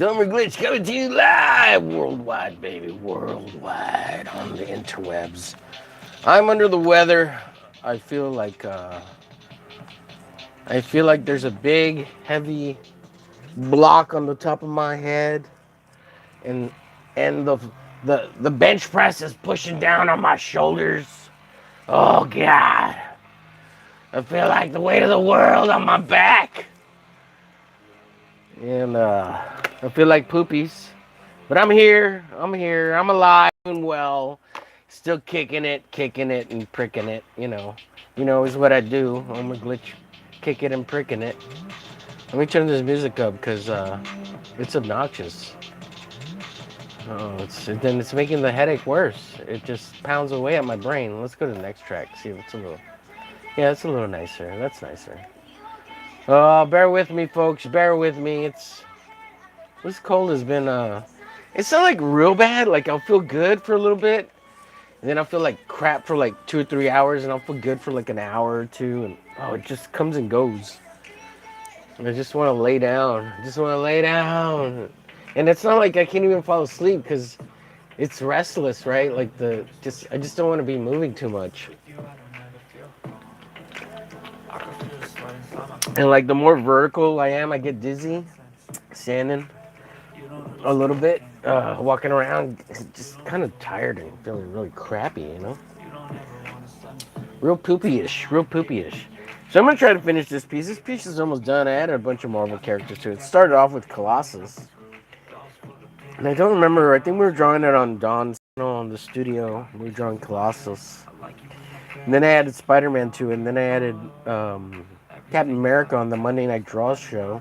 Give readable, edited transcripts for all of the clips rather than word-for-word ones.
Summer Glitch coming to you live worldwide, baby, worldwide on the interwebs. I'm under the weather. I feel like there's a big, heavy block on the top of my head, and the bench press is pushing down on my shoulders. Oh God, I feel like the weight of the world on my back, and I feel like poopies. But I'm here. I'm alive and well. Still kicking it, and pricking it. Is what I do. I'm a glitch, kick it and pricking it. Let me turn this music up because it's obnoxious. Oh, it's making the headache worse. It just pounds away at my brain. Let's go to the next track. See if it's a little. Yeah, it's a little nicer. That's nicer. Oh, bear with me, folks. Bear with me. This cold has been It's not like real bad. Like I'll feel good for a little bit, and then I'll feel like crap for like 2 or 3 hours, and I'll feel good for like an hour or two, and it just comes and goes. And I just want to lay down. I just want to lay down, and it's not like I can't even fall asleep because it's restless, right? Like I just don't want to be moving too much. And like the more vertical I am, I get dizzy. Standing a little bit, walking around, just kind of tired and feeling really crappy. Real poopy-ish, real poopy-ish. So I'm gonna try to finish this piece. This piece is almost done. I added a bunch of Marvel characters to it. It started off with Colossus, and I don't remember. I think we were drawing it on Dawn's channel on the studio. We were drawing Colossus, and then I added Spider-Man to it, and then I added Captain America on the Monday Night Draws show.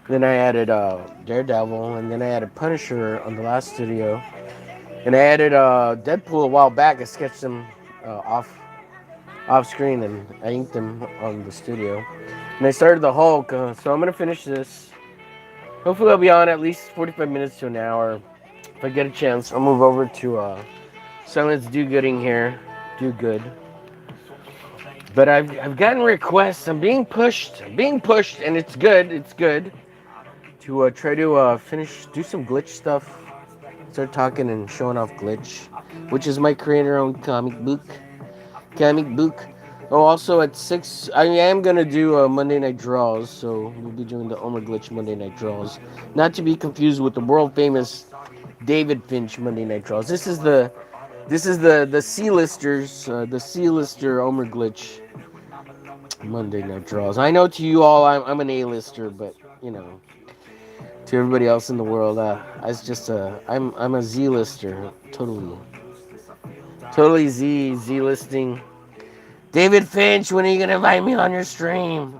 Then I added Daredevil, and then I added Punisher on the last studio, and I added Deadpool a while back. I sketched him off screen, and I inked him on the studio. And I started the Hulk, so I'm gonna finish this. Hopefully, I'll be on at least 45 minutes to an hour. If I get a chance, I'll move over to Silence Do Gooding here. Do good. But I've gotten requests. I'm being pushed, and it's good. It's good to try to do some glitch stuff. Start talking and showing off glitch, which is my creator-owned comic book. Oh, also at 6, I am gonna do Monday Night Draws, so we'll be doing the Omer Glitch Monday Night Draws, not to be confused with the world famous David Finch Monday Night Draws. This is the C-listers, the C-lister Omer Glitch Monday Night Draws. I know to you all, I'm an A-lister, but to everybody else in the world, I'm a Z-lister, totally Z-listing. David Finch, when are you gonna invite me on your stream?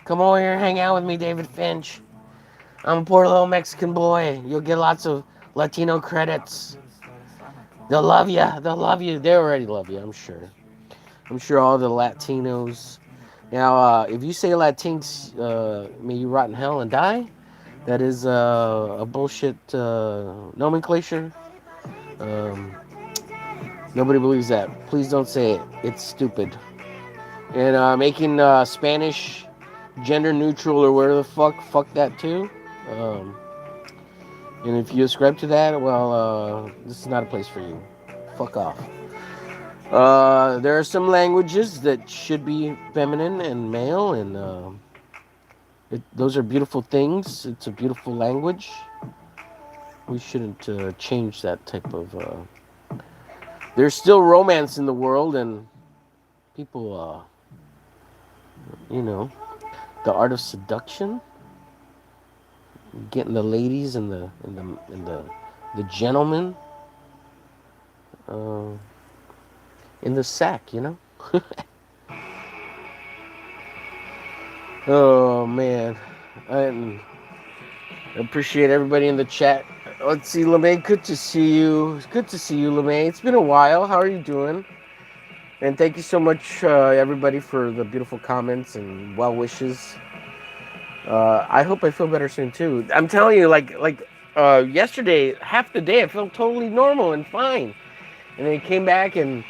Come over here and hang out with me, David Finch. I'm a poor little Mexican boy. You'll get lots of Latino credits. They'll love you. They already love you, I'm sure. I'm sure all the Latinos. Now, if you say Latinx, may you rot in hell and die, that is a bullshit nomenclature. Nobody believes that. Please don't say it. It's stupid. And making Spanish gender neutral or whatever the fuck that too. And if you ascribe to that, well, this is not a place for you. Fuck off. There are some languages that should be feminine and male, and those are beautiful things. It's a beautiful language. We shouldn't change that type of... There's still romance in the world, and people, the art of seduction, getting the ladies and the gentlemen in the sack, Oh man, I appreciate everybody in the chat. Let's see, LeMay, good to see you. Good to see you, LeMay. It's been a while. How are you doing? And thank you so much, everybody, for the beautiful comments and well wishes. I hope I feel better soon too. I'm telling you, like yesterday, half the day I felt totally normal and fine, and then I came back and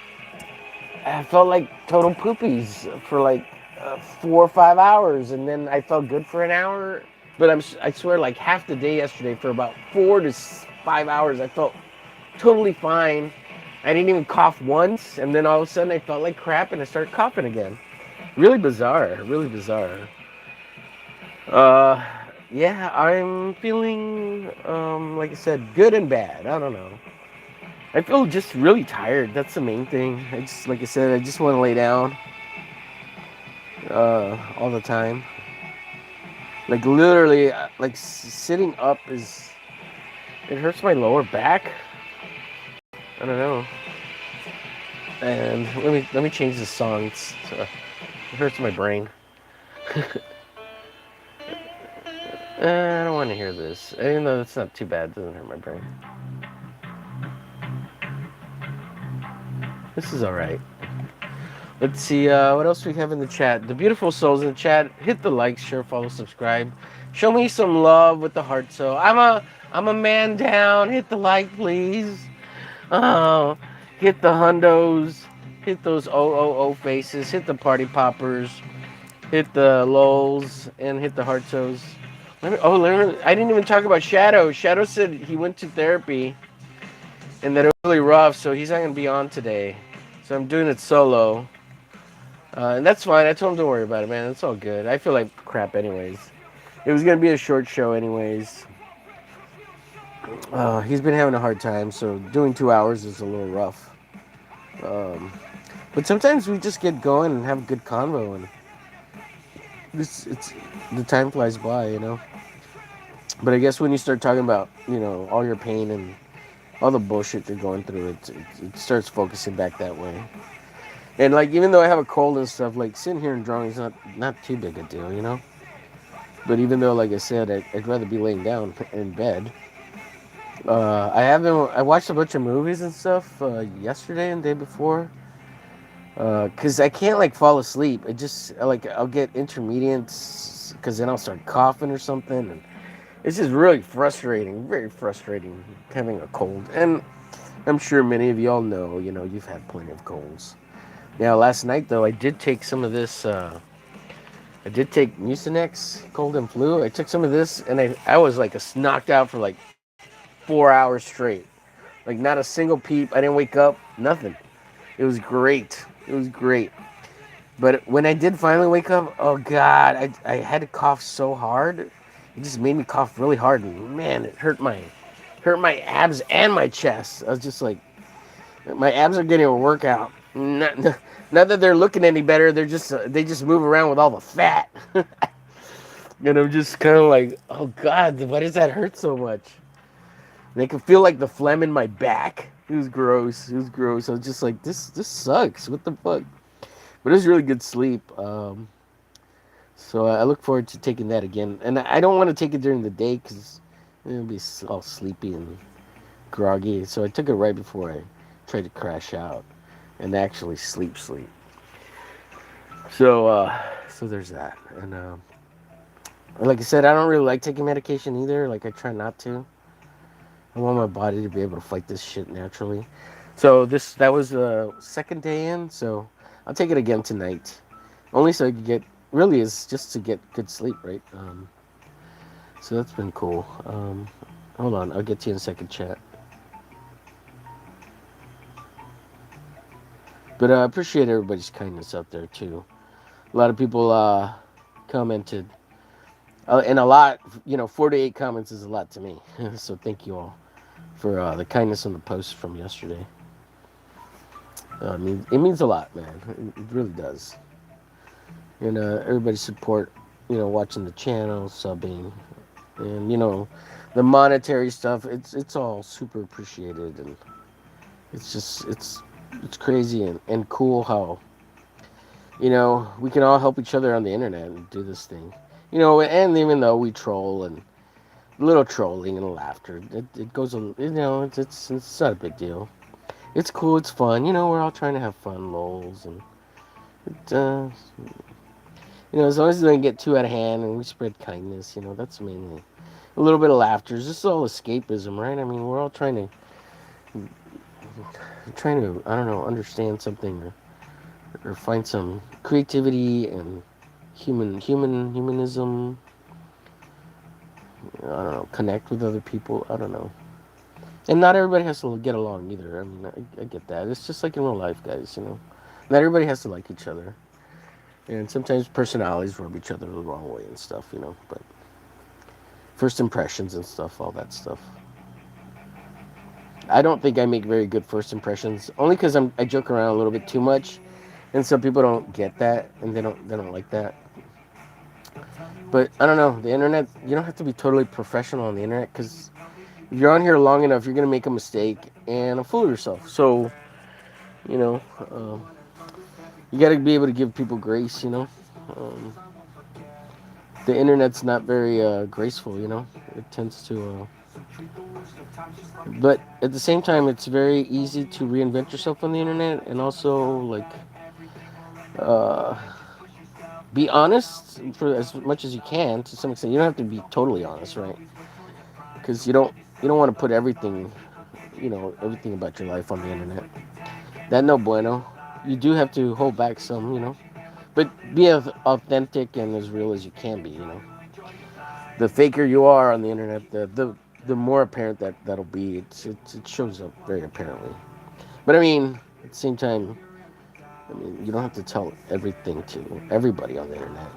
I felt like total poopies for like 4 or 5 hours, and then I felt good for an hour, But I swear, like half the day yesterday, for about 4 to 5 hours, I felt totally fine. I didn't even cough once, and then all of a sudden I felt like crap, and I started coughing again. Really bizarre, really bizarre. Uh, yeah, I'm feeling, like I said, good and bad. I don't know. I feel just really tired. That's the main thing. I just, like I said, I just want to lay down, all the time. Like literally, like sitting up is, it hurts my lower back. I don't know. And let me change the song. It hurts my brain. I don't want to hear this. Even though it's not too bad, it doesn't hurt my brain. This is all right. Let's see what else we have in the chat. The beautiful souls in the chat. Hit the like, share, follow, subscribe. Show me some love with the heart. So I'm a man down. Hit the like, please. Oh, hit the hundos. Hit those O faces. Hit the party poppers. Hit the lols and hit the heartsos. I didn't even talk about Shadow. Shadow said he went to therapy and that it was really rough, so he's not going to be on today. So I'm doing it solo. And that's fine. I told him don't worry about it, man. It's all good. I feel like crap anyways. It was going to be a short show anyways. He's been having a hard time, so doing 2 hours is a little rough. But sometimes we just get going and have a good convo, and it's the time flies by, you know. But I guess when you start talking about, all your pain and all the bullshit you're going through, it starts focusing back that way. And like, even though I have a cold and stuff, like sitting here and drawing is not too big a deal, you know. But even though, like I said, I'd rather be laying down in bed. I watched a bunch of movies and stuff yesterday and the day before. Cause I can't like fall asleep. It just like I'll get intermediates, cause then I'll start coughing or something, and it's just really frustrating, very frustrating having a cold. And I'm sure many of y'all know, you've had plenty of colds. Now, last night though, I did take some of this. I did take Mucinex cold and flu. I took some of this, and I was like knocked out for like 4 hours straight. Like not a single peep. I didn't wake up. Nothing. It was great. It was great. But when I did finally wake up, oh God, I had to cough so hard. It just made me cough really hard, and man, it hurt my abs and my chest. I was just like, my abs are getting a workout. Not that they're looking any better. They just move around with all the fat. And I'm just kind of like, oh God, why does that hurt so much? And I could feel like the phlegm in my back. It was gross. It was gross. I was just like, this sucks. What the fuck? But it was really good sleep. So I look forward to taking that again. And I don't want to take it during the day because it'll be all sleepy and groggy. So I took it right before I tried to crash out and actually sleep. So there's that. And like I said, I don't really like taking medication either. Like I try not to. I want my body to be able to fight this shit naturally. So that was the second day in. So I'll take it again tonight. Only so I can get, really is just to get good sleep, right? So that's been cool. Hold on, I'll get to you in a second, chat. But I appreciate everybody's kindness out there too. A lot of people commented, and a lot, 4 to 8 comments is a lot to me. So thank you all for the kindness on the post from yesterday. It means a lot, man. It really does. And everybody's support, watching the channel, subbing, and the monetary stuff. It's all super appreciated, and it's just it's crazy and cool how we can all help each other on the internet and do this thing. And even though we troll and a little trolling and laughter, it goes, it's not a big deal. It's cool, it's fun, we're all trying to have fun, lols, and as long as it doesn't get too out of hand and we spread kindness, that's mainly a little bit of laughter. It's just all escapism, right? I mean, we're all trying to, I don't know, understand something or find some creativity and humanism. I don't know, connect with other people. I don't know. And not everybody has to get along either. I mean, I get that. It's just like in real life, guys. Not everybody has to like each other, and sometimes personalities rub each other the wrong way and stuff. But first impressions and stuff, all that stuff. I don't think I make very good first impressions, only because I joke around a little bit too much, and some people don't get that, and they don't like that. But I don't know. The internet, you don't have to be totally professional on the internet, because if you're on here long enough, you're gonna make a mistake and fool yourself. So you know, um, you got to be able to give people grace. Um, the internet's not very graceful. It tends to. But at the same time, it's very easy to reinvent yourself on the internet, and also like uh, be honest for as much as you can to some extent. You don't have to be totally honest, right? Because you don't want to put everything about your life on the internet. That no bueno. You do have to hold back some. But be as authentic and as real as you can be. The faker you are on the internet, the more apparent that'll be. It shows up very apparently. But I mean, at the same time, I mean, you don't have to tell everything to everybody on the internet.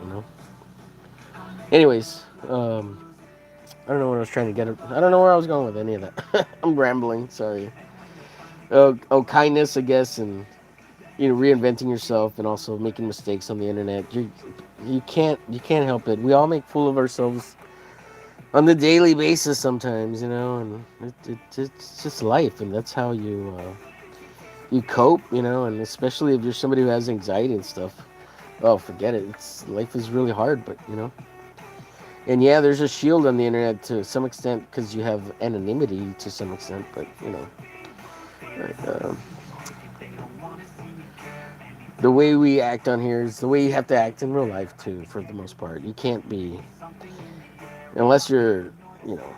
Anyways, I don't know what I was trying to get. I don't know where I was going with any of that. I'm rambling. Sorry. Kindness, I guess, and reinventing yourself, and also making mistakes on the internet. You can't help it. We all make fool of ourselves on the daily basis sometimes, and it's just life, and that's how you cope, and especially if you're somebody who has anxiety and stuff. Oh, forget it. Life is really hard, but and yeah, there's a shield on the internet to some extent because you have anonymity to some extent, but uh, the way we act on here is the way you have to act in real life too, for the most part. You can't be, unless you're, you know,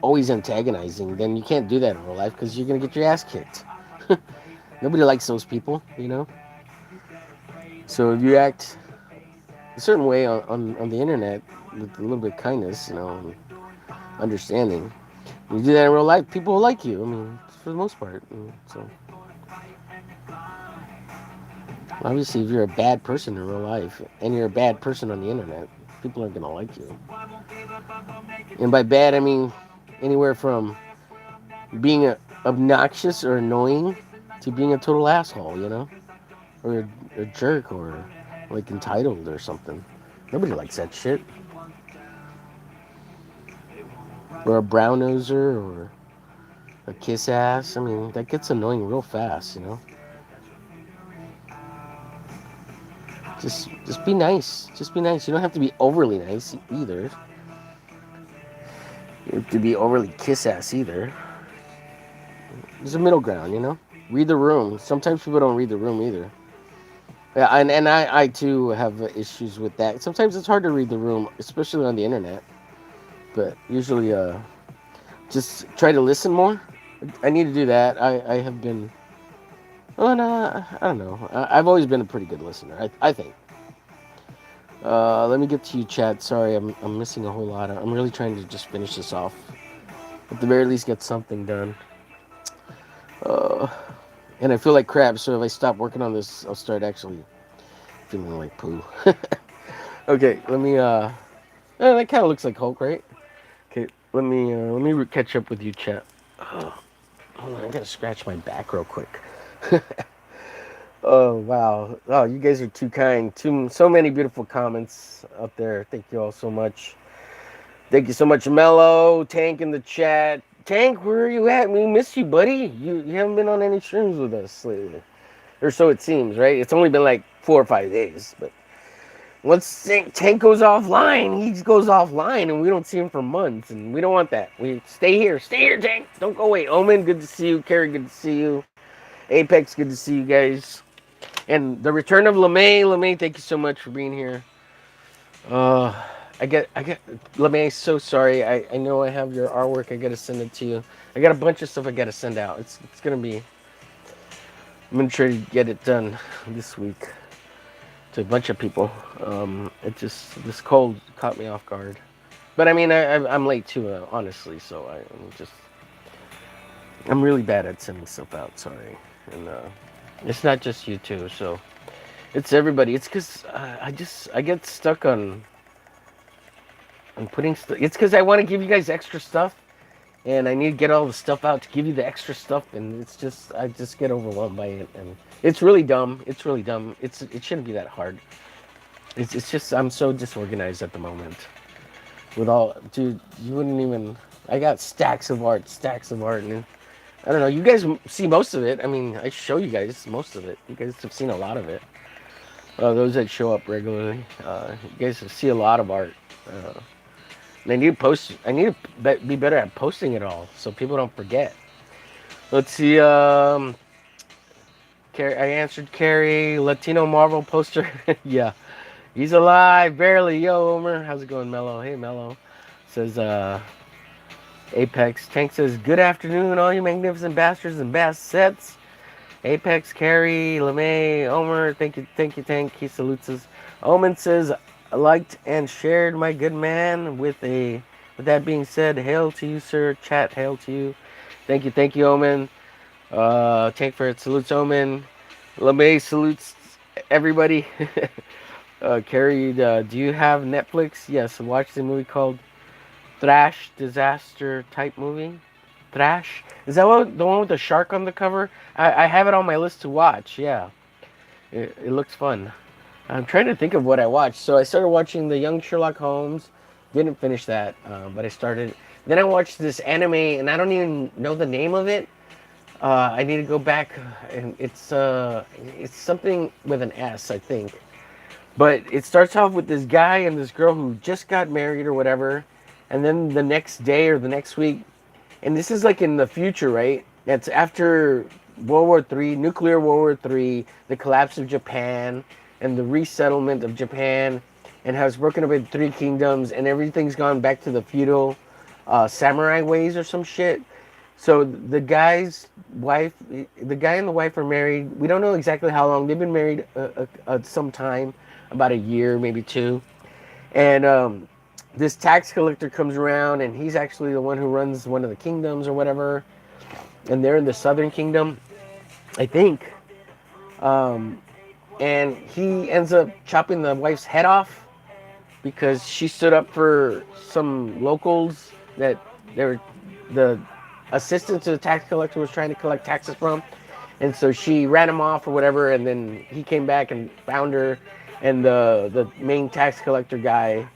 always antagonizing, then you can't do that in real life because you're gonna get your ass kicked. Nobody likes those people. So if you act a certain way on the internet with a little bit of kindness, and understanding, you do that in real life, people will like you. I mean, for the most part. So obviously, if you're a bad person in real life and you're a bad person on the internet, people aren't gonna like you. And by bad, I mean anywhere from being obnoxious or annoying to being a total asshole, or a jerk, or like entitled or something. Nobody likes that shit. Or a brown noser, or a kiss ass. I mean, that gets annoying real fast. Just be nice. Just be nice. You don't have to be overly nice either. You have to be overly kiss ass either. There's a middle ground. Read the room. Sometimes people don't read the room either. Yeah, and I too have issues with that. Sometimes it's hard to read the room, especially on the internet. But usually, just try to listen more. I need to do that. I have been. Oh no, I don't know. I've always been a pretty good listener. I think. Let me get to you, chat. Sorry, I'm missing a whole lot. I'm really trying to just finish this off. At the very least, get something done. Uh, and I feel like crap. So if I stop working on this, I'll start actually feeling like poo. Okay, let me. That kind of looks like Hulk, right? Okay, let me catch up with you, chat. Hold on, I gotta scratch my back real quick. Oh wow! Oh, you guys are too kind. So many beautiful comments out there. Thank you all so much. Thank you so much, Mello, Tank in the chat. Tank, where are you at? We miss you, buddy. You haven't been on any streams with us lately, or so it seems, right? It's only been like 4 or 5 days, but once Tank goes offline, he goes offline, and we don't see him for months, and we don't want that. We stay here, Tank. Don't go away. Omen, good to see you. Carrie, good to see you. Apex, good to see you guys. And the return of LeMay, thank you so much for being here. I get LeMay, so sorry. I know I have your artwork. I gotta send it to you. I got a bunch of stuff I gotta send out. It's gonna be. I'm gonna try to get it done this week to a bunch of people. This cold caught me off guard. But I mean, I'm late too, honestly. So I'm really bad at sending stuff out. Sorry, and it's not just you too. So it's everybody. It's because I get stuck on putting stuff. It's because I want to give you guys extra stuff, and I need to get all the stuff out to give you the extra stuff, and it's just I just get overwhelmed by it, and it's really dumb. It's really dumb. It shouldn't be that hard. It's just I'm so disorganized at the moment. With all, dude, you wouldn't even. I got stacks of art, and I don't know. You guys see most of it. I mean, I show you guys most of it. You guys have seen a lot of it. Those that show up regularly, you guys see a lot of art. And I need to post. I need to be better at posting it all so people don't forget. Let's see. I answered Carrie. Latino Marvel poster. Yeah, he's alive barely. Yo, Omer, how's it going, Mello? Hey, Mello. Says Apex. Tank says good afternoon, all you magnificent bastards and bassets. Apex, Carrie, LeMay, Omer, thank you, Tank. He salutes us. Omen says, liked and shared, my good man. With that being said, hail to you, sir. Chat, hail to you. Thank you, Omen. Tank for it salutes Omen. LeMay salutes everybody. Carrie, do you have Netflix? Yes, watch the movie called Thrash Disaster type movie. Thrash? Is that the one with the shark on the cover? I have it on my list to watch. Yeah, it looks fun. I'm trying to think of what I watched. So I started watching the Young Sherlock Holmes. Didn't finish that, but I started. Then I watched this anime, and I don't even know the name of it. I need to go back, and it's something with an S, I think. But it starts off with this guy and this girl who just got married or whatever, and then the next day or the next week, and this is like in the future, right? That's after World War III, nuclear World War III, the collapse of Japan, and the resettlement of Japan, and how it's broken up into three kingdoms, and everything's gone back to the feudal samurai ways or some shit. So the guy's wife, the guy and the wife are married. We don't know exactly how long. They've been married some time, about a year, maybe two. And this tax collector comes around, and he's actually the one who runs one of the kingdoms or whatever. And they're in the southern kingdom, I think. And he ends up chopping the wife's head off because she stood up for some locals that they were the assistant to the tax collector was trying to collect taxes from. And so she ran him off or whatever, and then he came back and found her, and the main tax collector guy,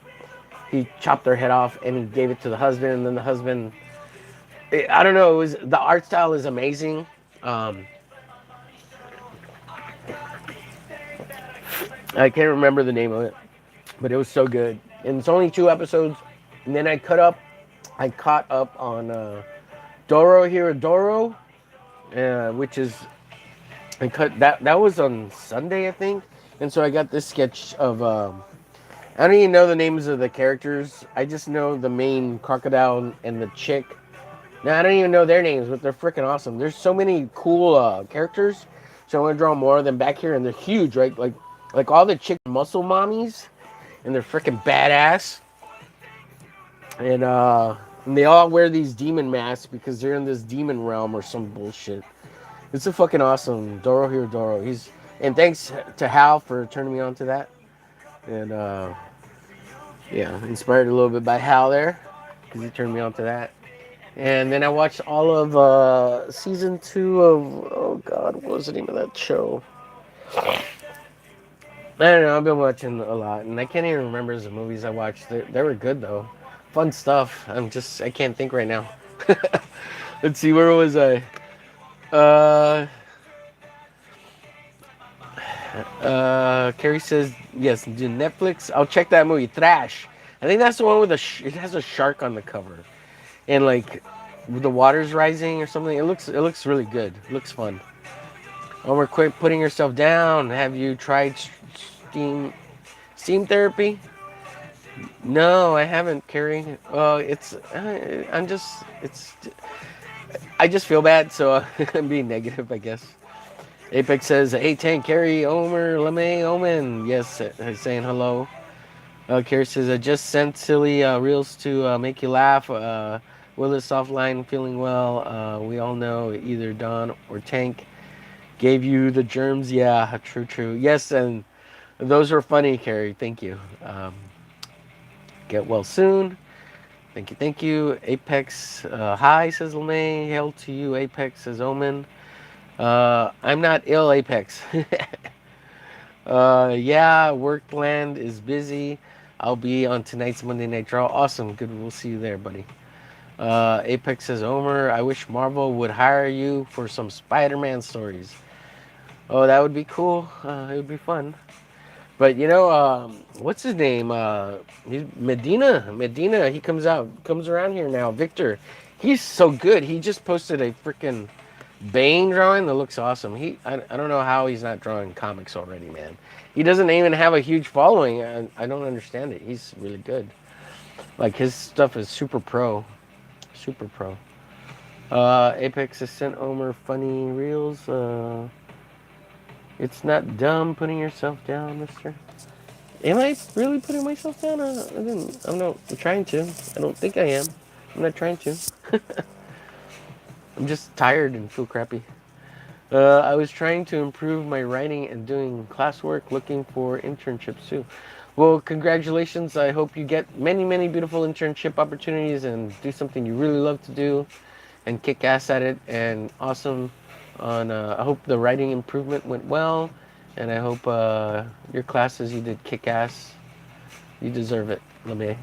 he chopped their head off and he gave it to the husband, and then the husband, I don't know, the art style is amazing. I can't remember the name of it, but it was so good. And it's only 2 episodes, and then I caught up on Doro Doro, which is that was on Sunday, I think. And so I got this sketch of I don't even know the names of the characters. I just know the main crocodile and the chick. Now I don't even know their names, but they're freaking awesome. There's so many cool characters. So I want to draw more of them back here, and they're huge, right? Like all the chick muscle mommies, and they're freaking badass. And they all wear these demon masks because they're in this demon realm or some bullshit. It's a fucking awesome Doro Doro. And thanks to Hal for turning me on to that. And yeah, inspired a little bit by Hal there because he turned me on to that. And then I watched all of season 2 of, oh god, what was the name of that show? I don't know. I've been watching a lot, and I can't even remember the movies I watched. They were good though, fun stuff. I can't think right now. Let's see, where was I? Carrie says yes. Do Netflix? I'll check that movie. Thrash. I think that's the one with it has a shark on the cover, and like the water's rising or something. It looks really good. It looks fun. Homer, quit putting yourself down. Have you tried steam therapy? No, I haven't, Carrie. I just feel bad, so I'm being negative, I guess. Apex says, hey, Tank, Carrie, Omer, LeMay, Omen. Yes, saying hello. Carrie says, I just sent silly reels to make you laugh. Willis offline, feeling well. We all know either Don or Tank gave you the germs. Yeah, true, true. Yes, and those were funny, Carrie. Thank you. Get well soon. Thank you, thank you. Apex, hi, says LeMay. Hail to you, Apex, says Omen. I'm not ill, Apex. Yeah, work land is busy. I'll be on tonight's Monday Night Draw. Awesome. Good. We'll see you there, buddy. Apex says, Omer, I wish Marvel would hire you for some Spider-Man stories. Oh, that would be cool. It would be fun. But what's his name? He's Medina. Medina. He comes around here now. Victor. He's so good. He just posted a freaking Bane drawing that looks awesome. I don't know how he's not drawing comics already, man. He doesn't even have a huge following. I don't understand it. He's really good. Like his stuff is super pro, super pro. Apex has sent Omer funny reels. It's not dumb putting yourself down, Mister. Am I really putting myself down? I didn't. I'm not. I'm trying to. I don't think I am. I'm not trying to. I'm just tired and feel crappy. I was trying to improve my writing and doing classwork, looking for internships too. Well, congratulations. I hope you get many, many beautiful internship opportunities and do something you really love to do and kick ass at it. And awesome. I hope the writing improvement went well. And I hope your classes you did kick ass. You deserve it, LeMay.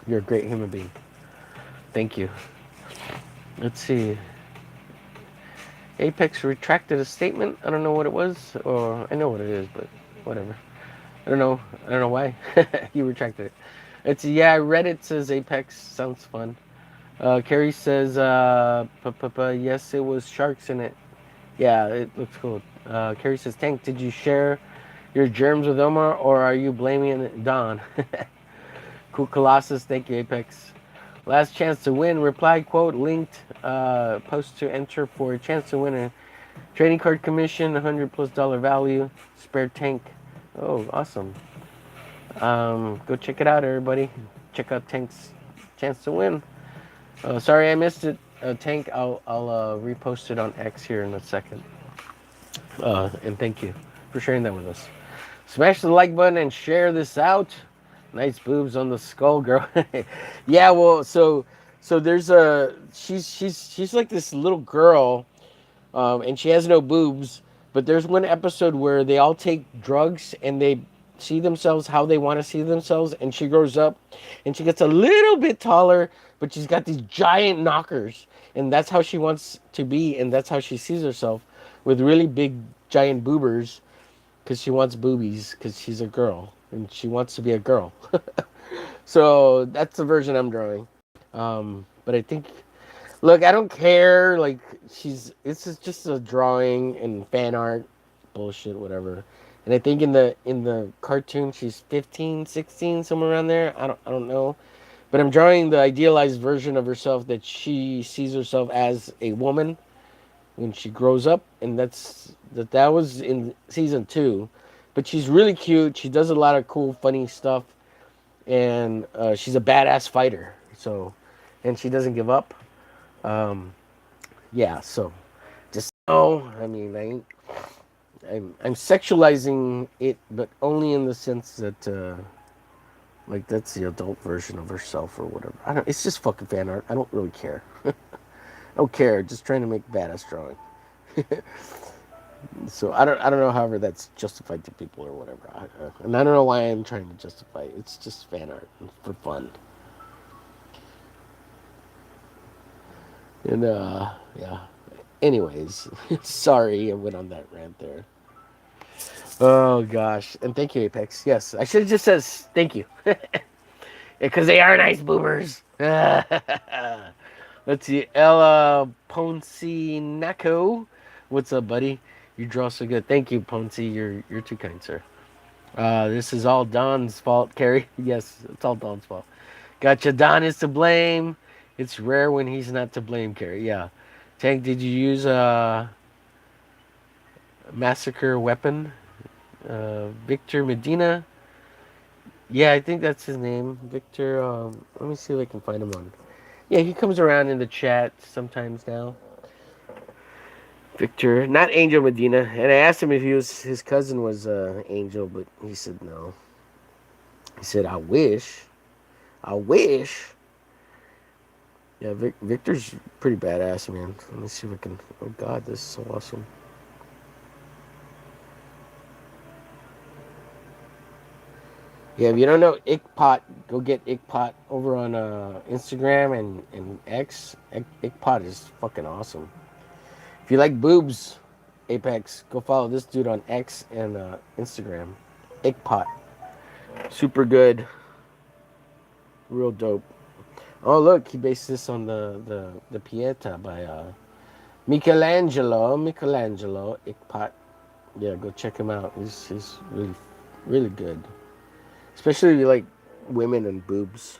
You're a great human being. Thank you. Let's see. Apex retracted a statement. I don't know what it was, or I know what it is, but whatever. I don't know. I don't know why he retracted it. It's yeah. I read it. Says Apex. Sounds fun. Carrie says, yes, it was sharks in it. Yeah, it looks cool. Carrie says, Tank, did you share your germs with Omar, or are you blaming Don? Cool Colossus. Thank you, Apex. Last chance to win. Reply quote linked. Post to enter for a chance to win a trading card commission, $100+ value. Spare tank. Oh, awesome. Go check it out, everybody. Check out Tank's chance to win. Sorry I missed it, Tank. I'll repost it on X here in a second. And thank you for sharing that with us. Smash the like button and share this out. Nice boobs on the skull, girl. Yeah, well, so there's a she's like this little girl, and she has no boobs. But there's one episode where they all take drugs and they see themselves how they want to see themselves, and she grows up, and she gets a little bit taller, but she's got these giant knockers, and that's how she wants to be, and that's how she sees herself, with really big giant boobers, because she wants boobies, because she's a girl and she wants to be a girl. So that's the version I'm drawing. But I think, look, I don't care. Like this is just a drawing and fan art, bullshit, whatever. And I think in the cartoon she's 15, 16, somewhere around there. I don't know. But I'm drawing the idealized version of herself that she sees herself as a woman when she grows up, and that was in season 2. But she's really cute. She does a lot of cool, funny stuff, and she's a badass fighter. So, and she doesn't give up. Um, yeah. So, just know. I mean, I'm sexualizing it, but only in the sense that like that's the adult version of herself or whatever. I don't. It's just fucking fan art. I don't really care. I don't care. Just trying to make badass drawing. So I don't know. However, that's justified to people or whatever, and I don't know why I'm trying to justify it. It's just fan art for fun. And yeah. Anyways, sorry I went on that rant there. Oh gosh, and thank you, Apex. Yes, I should have just says thank you, because they are nice boomers. Let's see, Ella Poncinacco. What's up, buddy? You draw so good. Thank you, Ponzi. You're too kind, sir. This is all Don's fault, Carrie. Yes, it's all Don's fault. Gotcha. Don is to blame. It's rare when he's not to blame, Carrie. Yeah. Tank, did you use a massacre weapon? Victor Medina. Yeah, I think that's his name, Victor. Let me see if I can find him on. Yeah, he comes around in the chat sometimes now. Victor, not Angel Medina. And I asked him if his cousin was Angel, but he said no. He said, "I wish, I wish." Yeah, Victor's pretty badass, man. Let me see if I can. Oh God, this is so awesome. Yeah, if you don't know Ickpot, go get Ickpot over on Instagram and X. Ickpot is fucking awesome. If you like boobs, Apex, go follow this dude on X and Instagram. Ickpot. Super good. Real dope. Oh, look, he based this on the Pieta by Michelangelo Ickpot. Yeah, go check him out. He's really, really good. Especially if you like women and boobs.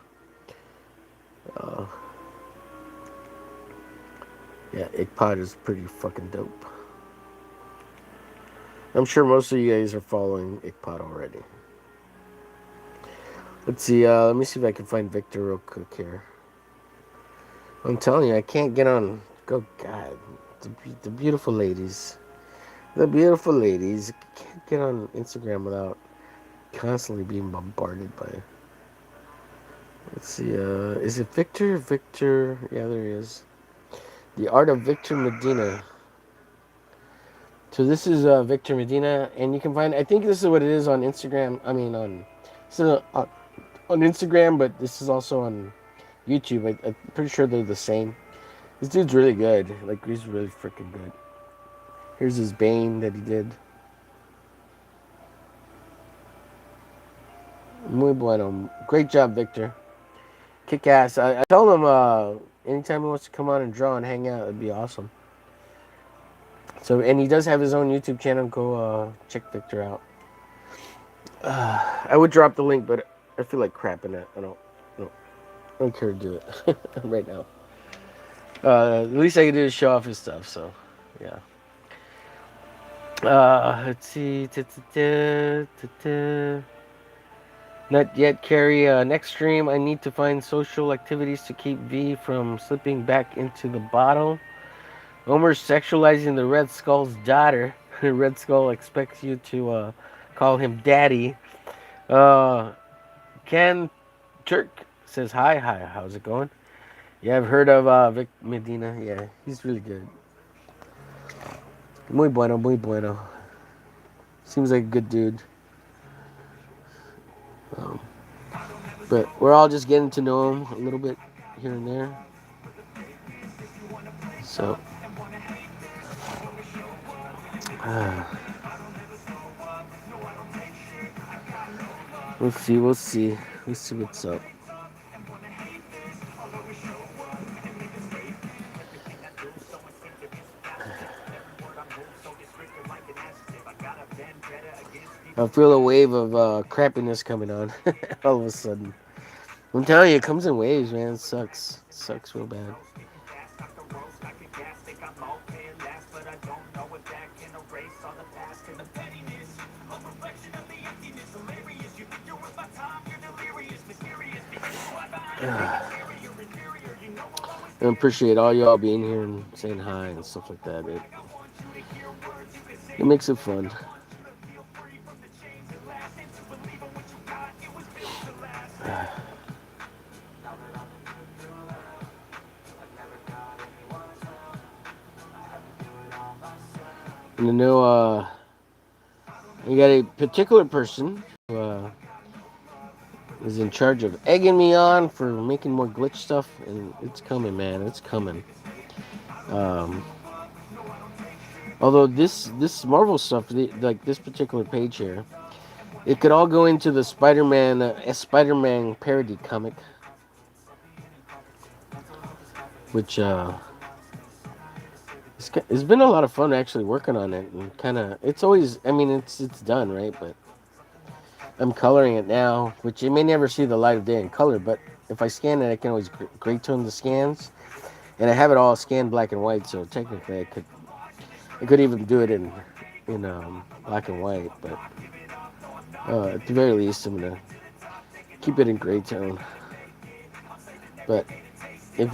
Uh, yeah, Ickpot is pretty fucking dope. I'm sure most of you guys are following Ickpot already. Let's see. Let me see if I can find Victor real quick here. I'm telling you, I can't get on. Go, God, the beautiful ladies, the beautiful ladies. Can't get on Instagram without constantly being bombarded by. Let's see. Is it Victor? Victor. Yeah, there he is. The Art of Victor Medina. So this is Victor Medina, and you can find. I think this is what it is on Instagram. I mean, on Instagram, but this is also on YouTube. I'm pretty sure they're the same. This dude's really good. Like, he's really freaking good. Here's his Bane that he did. Muy bueno. Great job, Victor. Kick ass. I told him anytime he wants to come on and draw and hang out, it'd be awesome. So, and he does have his own YouTube channel. Go check Victor out. I would drop the link, but I feel like crapping it. I don't care to do it right now. The least I can do is show off his stuff. So, yeah. Let's see. Not yet, Carrie. Next stream, I need to find social activities to keep V from slipping back into the bottle. Homer's sexualizing the Red Skull's daughter. Red Skull expects you to call him daddy. Uh, Ken Turk says hi. Hi, how's it going? Yeah, I've heard of Vic Medina. Yeah, he's really good. Muy bueno, muy bueno. Seems like a good dude. Um, but we're all just getting to know him a little bit here and there. So, we'll see. We'll see what's up. I feel a wave of crappiness coming on all of a sudden. I'm telling you, it comes in waves, man. It sucks. It sucks real bad. I appreciate all y'all being here and saying hi and stuff like that. It makes it fun. And I know you got a particular person who is in charge of egging me on for making more glitch stuff, and it's coming, man. It's coming. Although this Marvel stuff, like this particular page here, it could all go into the Spider-Man parody comic, which it's been a lot of fun actually working on it, and kind of it's always, I mean, it's done, right? But I'm coloring it now, which it may never see the light of day in color, but if I scan it, I can always gray tone the scans, and I have it all scanned black and white, so technically I could even do it in black and white, but at the very least, I'm gonna keep it in gray tone. But if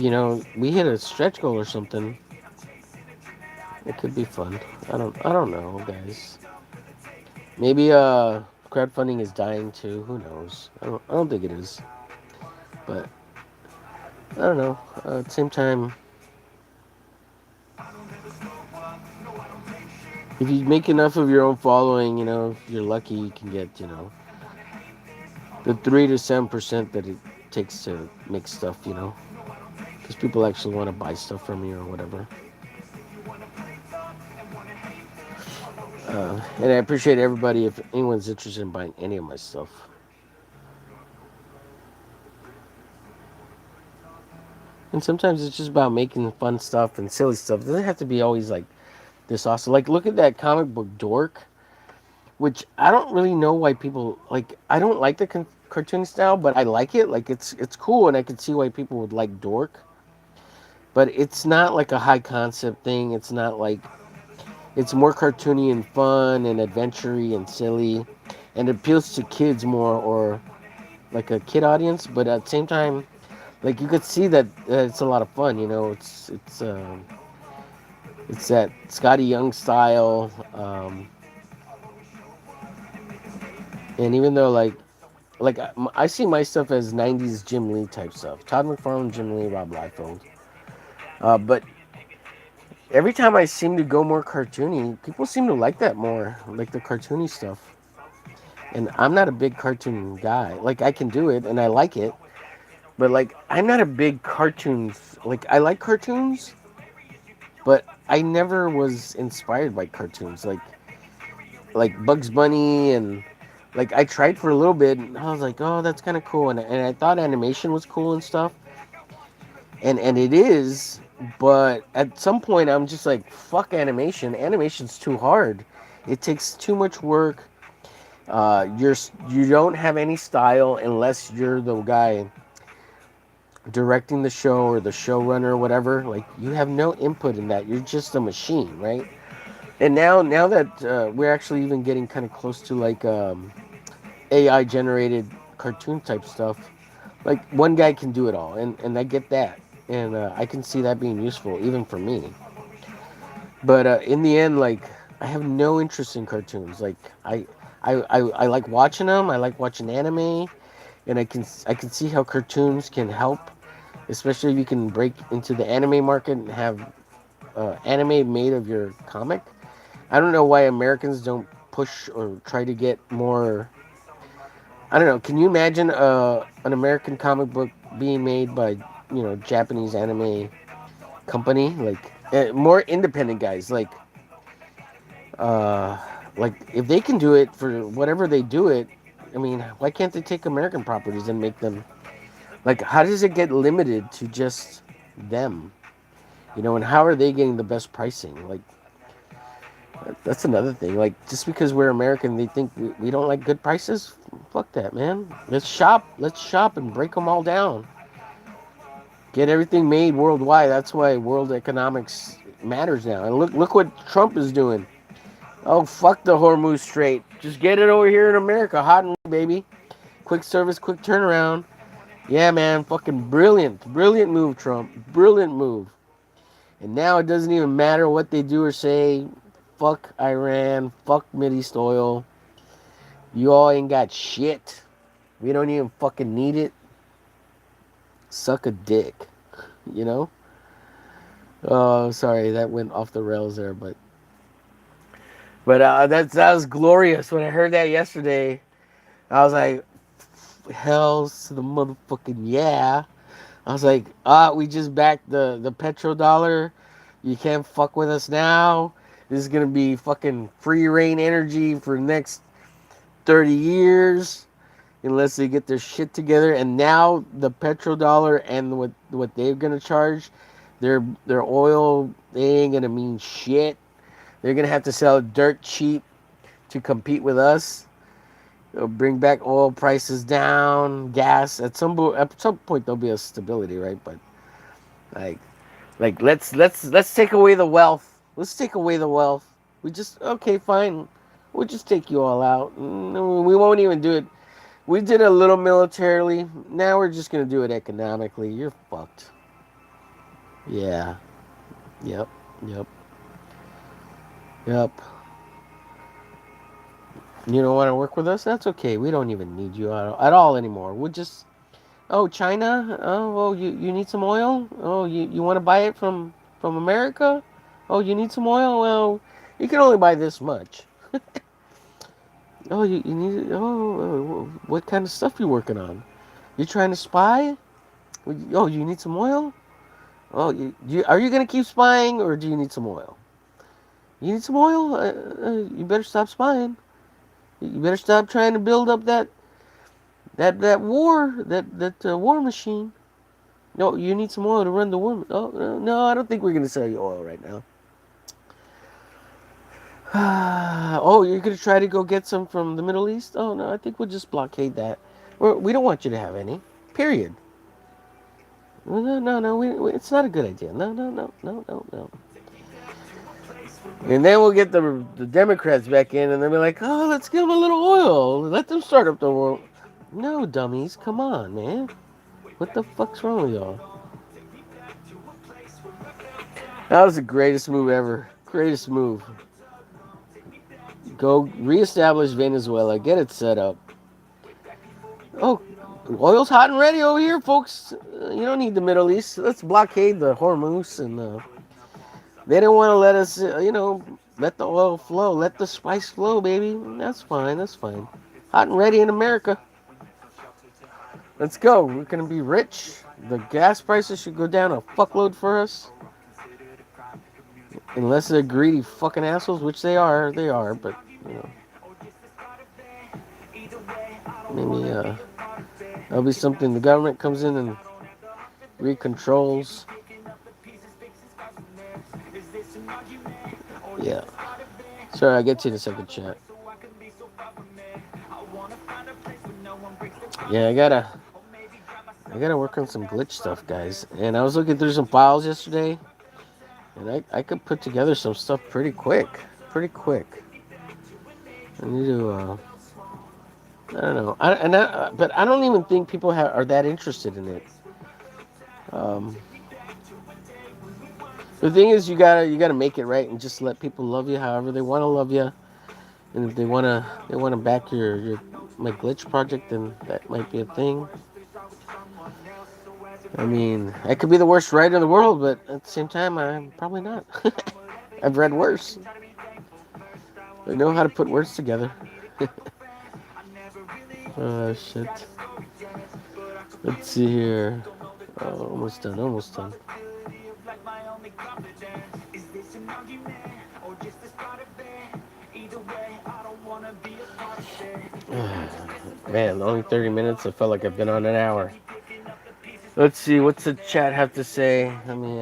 we hit a stretch goal or something, it could be fun. I don't know, guys. Maybe crowdfunding is dying too. Who knows? I don't think it is. But I don't know. At the same time, if you make enough of your own following, if you're lucky, you can get the 3 to 7% that it takes to make stuff. Because people actually want to buy stuff from you or whatever. And I appreciate everybody if anyone's interested in buying any of my stuff. And sometimes it's just about making fun stuff and silly stuff. It doesn't have to be always like this awesome. Like, look at that comic book Dork, which I don't really know why people like. I don't like the cartoon style, but I like it. Like, it's cool, and I can see why people would like Dork. But it's not like a high concept thing. It's not like it's more cartoony and fun and adventure-y and silly, and it appeals to kids more or like a kid audience. But at the same time, like you could see that it's a lot of fun. It's that Scotty Young style, and even though I see my stuff as '90s Jim Lee type stuff, Todd McFarlane, Jim Lee, Rob Liefeld. But every time I seem to go more cartoony, people seem to like that more, like the cartoony stuff. And I'm not a big cartoon guy. Like I can do it and I like it, but like I'm not a big cartoons. Like I like cartoons, but I never was inspired by cartoons. Like Bugs Bunny and like I tried for a little bit and I was like, oh, that's kind of cool, and I thought animation was cool and stuff, and it is, but at some point I'm just like, fuck animation. Animation's too hard. It takes too much work. You don't have any style unless you're the guy directing the show or the showrunner or whatever. Like you have no input in that. You're just a machine, right? And now that we're actually even getting kind of close to like AI generated cartoon type stuff, like one guy can do it all, and I get that, and I can see that being useful even for me. But in the end, like I have no interest in cartoons. Like I like watching them. I like watching anime, and I can see how cartoons can help, especially if you can break into the anime market and have anime made of your comic. I don't know why Americans don't push or try to get more. I don't know. Can you imagine an American comic book being made by Japanese anime company, like more independent guys, uh, like if they can do it for whatever they do it. I mean, why can't they take American properties and make them like? How does it get limited to just them? And how are they getting the best pricing? Like that's another thing. Like just because we're American, they think we don't like good prices. Fuck that, man. Let's shop. Let's shop and break them all down. Get everything made worldwide. That's why world economics matters now. And look what Trump is doing. Oh, fuck the Hormuz Strait. Just get it over here in America. Hot and baby. Quick service, quick turnaround. Yeah, man. Fucking brilliant. Brilliant move, Trump. Brilliant move. And now it doesn't even matter what they do or say. Fuck Iran. Fuck Mideast oil. You all ain't got shit. We don't even fucking need it. Suck a dick. You know? Oh, sorry. That went off the rails there, But that was glorious. When I heard that yesterday, I was like, "Hells to the motherfucking yeah!" I was like, we just backed the petrodollar. You can't fuck with us now. This is gonna be fucking free reign energy for the next 30 years, unless they get their shit together." And now the petrodollar and what they're gonna charge, their oil, they ain't gonna mean shit. They're gonna have to sell dirt cheap to compete with us. It'll bring back oil prices down, gas. At some point there'll be a stability, right? But like let's take away the wealth. Let's take away the wealth. We just okay, fine. We'll just take you all out. We won't even do it. We did a little militarily. Now we're just gonna do it economically. You're fucked. Yeah. Yep. Yep. Yep. You don't want to work with us? That's okay. We don't even need you at all anymore. We'll just... Oh, China? Oh, well, you need some oil? Oh, you want to buy it from America? Oh, you need some oil? Well, you can only buy this much. Oh, you need... Oh, what kind of stuff you working on? You trying to spy? Oh, you need some oil? Oh, are you going to keep spying, or do you need some oil? You need some oil? You better stop spying. You better stop trying to build up that war machine. No, you need some oil to run the war. Oh no, I don't think we're gonna sell you oil right now. Oh, you're gonna try to go get some from the Middle East? Oh no, I think we'll just blockade that. We don't want you to have any. Period. No. It's not a good idea. No. And then we'll get the Democrats back in, and they'll be like, oh, let's give them a little oil. Let them start up the world. No, dummies. Come on, man. What the fuck's wrong with y'all? That was the greatest move ever. Greatest move. Go reestablish Venezuela. Get it set up. Oh, oil's hot and ready over here, folks. You don't need the Middle East. Let's blockade the Hormuz. And they don't want to let us, let the oil flow. Let the spice flow, baby. That's fine. That's fine. Hot and ready in America. Let's go. We're going to be rich. The gas prices should go down a fuckload for us. Unless they're greedy fucking assholes, which they are, but, maybe, that'll be something the government comes in and recontrols. Yeah. Sorry, I'll get to you in a second, chat. Yeah, I gotta work on some glitch stuff, guys. And I was looking through some files yesterday, and I could put together some stuff pretty quick. I need to, I don't know. But I don't even think people are that interested in it. The thing is, you gotta make it right and just let people love you however they want to love you. And if they wanna back my glitch project, then that might be a thing. I mean, I could be the worst writer in the world, but at the same time, I'm probably not. I've read worse. I know how to put words together. Oh, shit. Let's see here. Oh, almost done. Man, only 30 minutes. I felt like I've been on an hour. Let's see, what's the chat have to say? Let me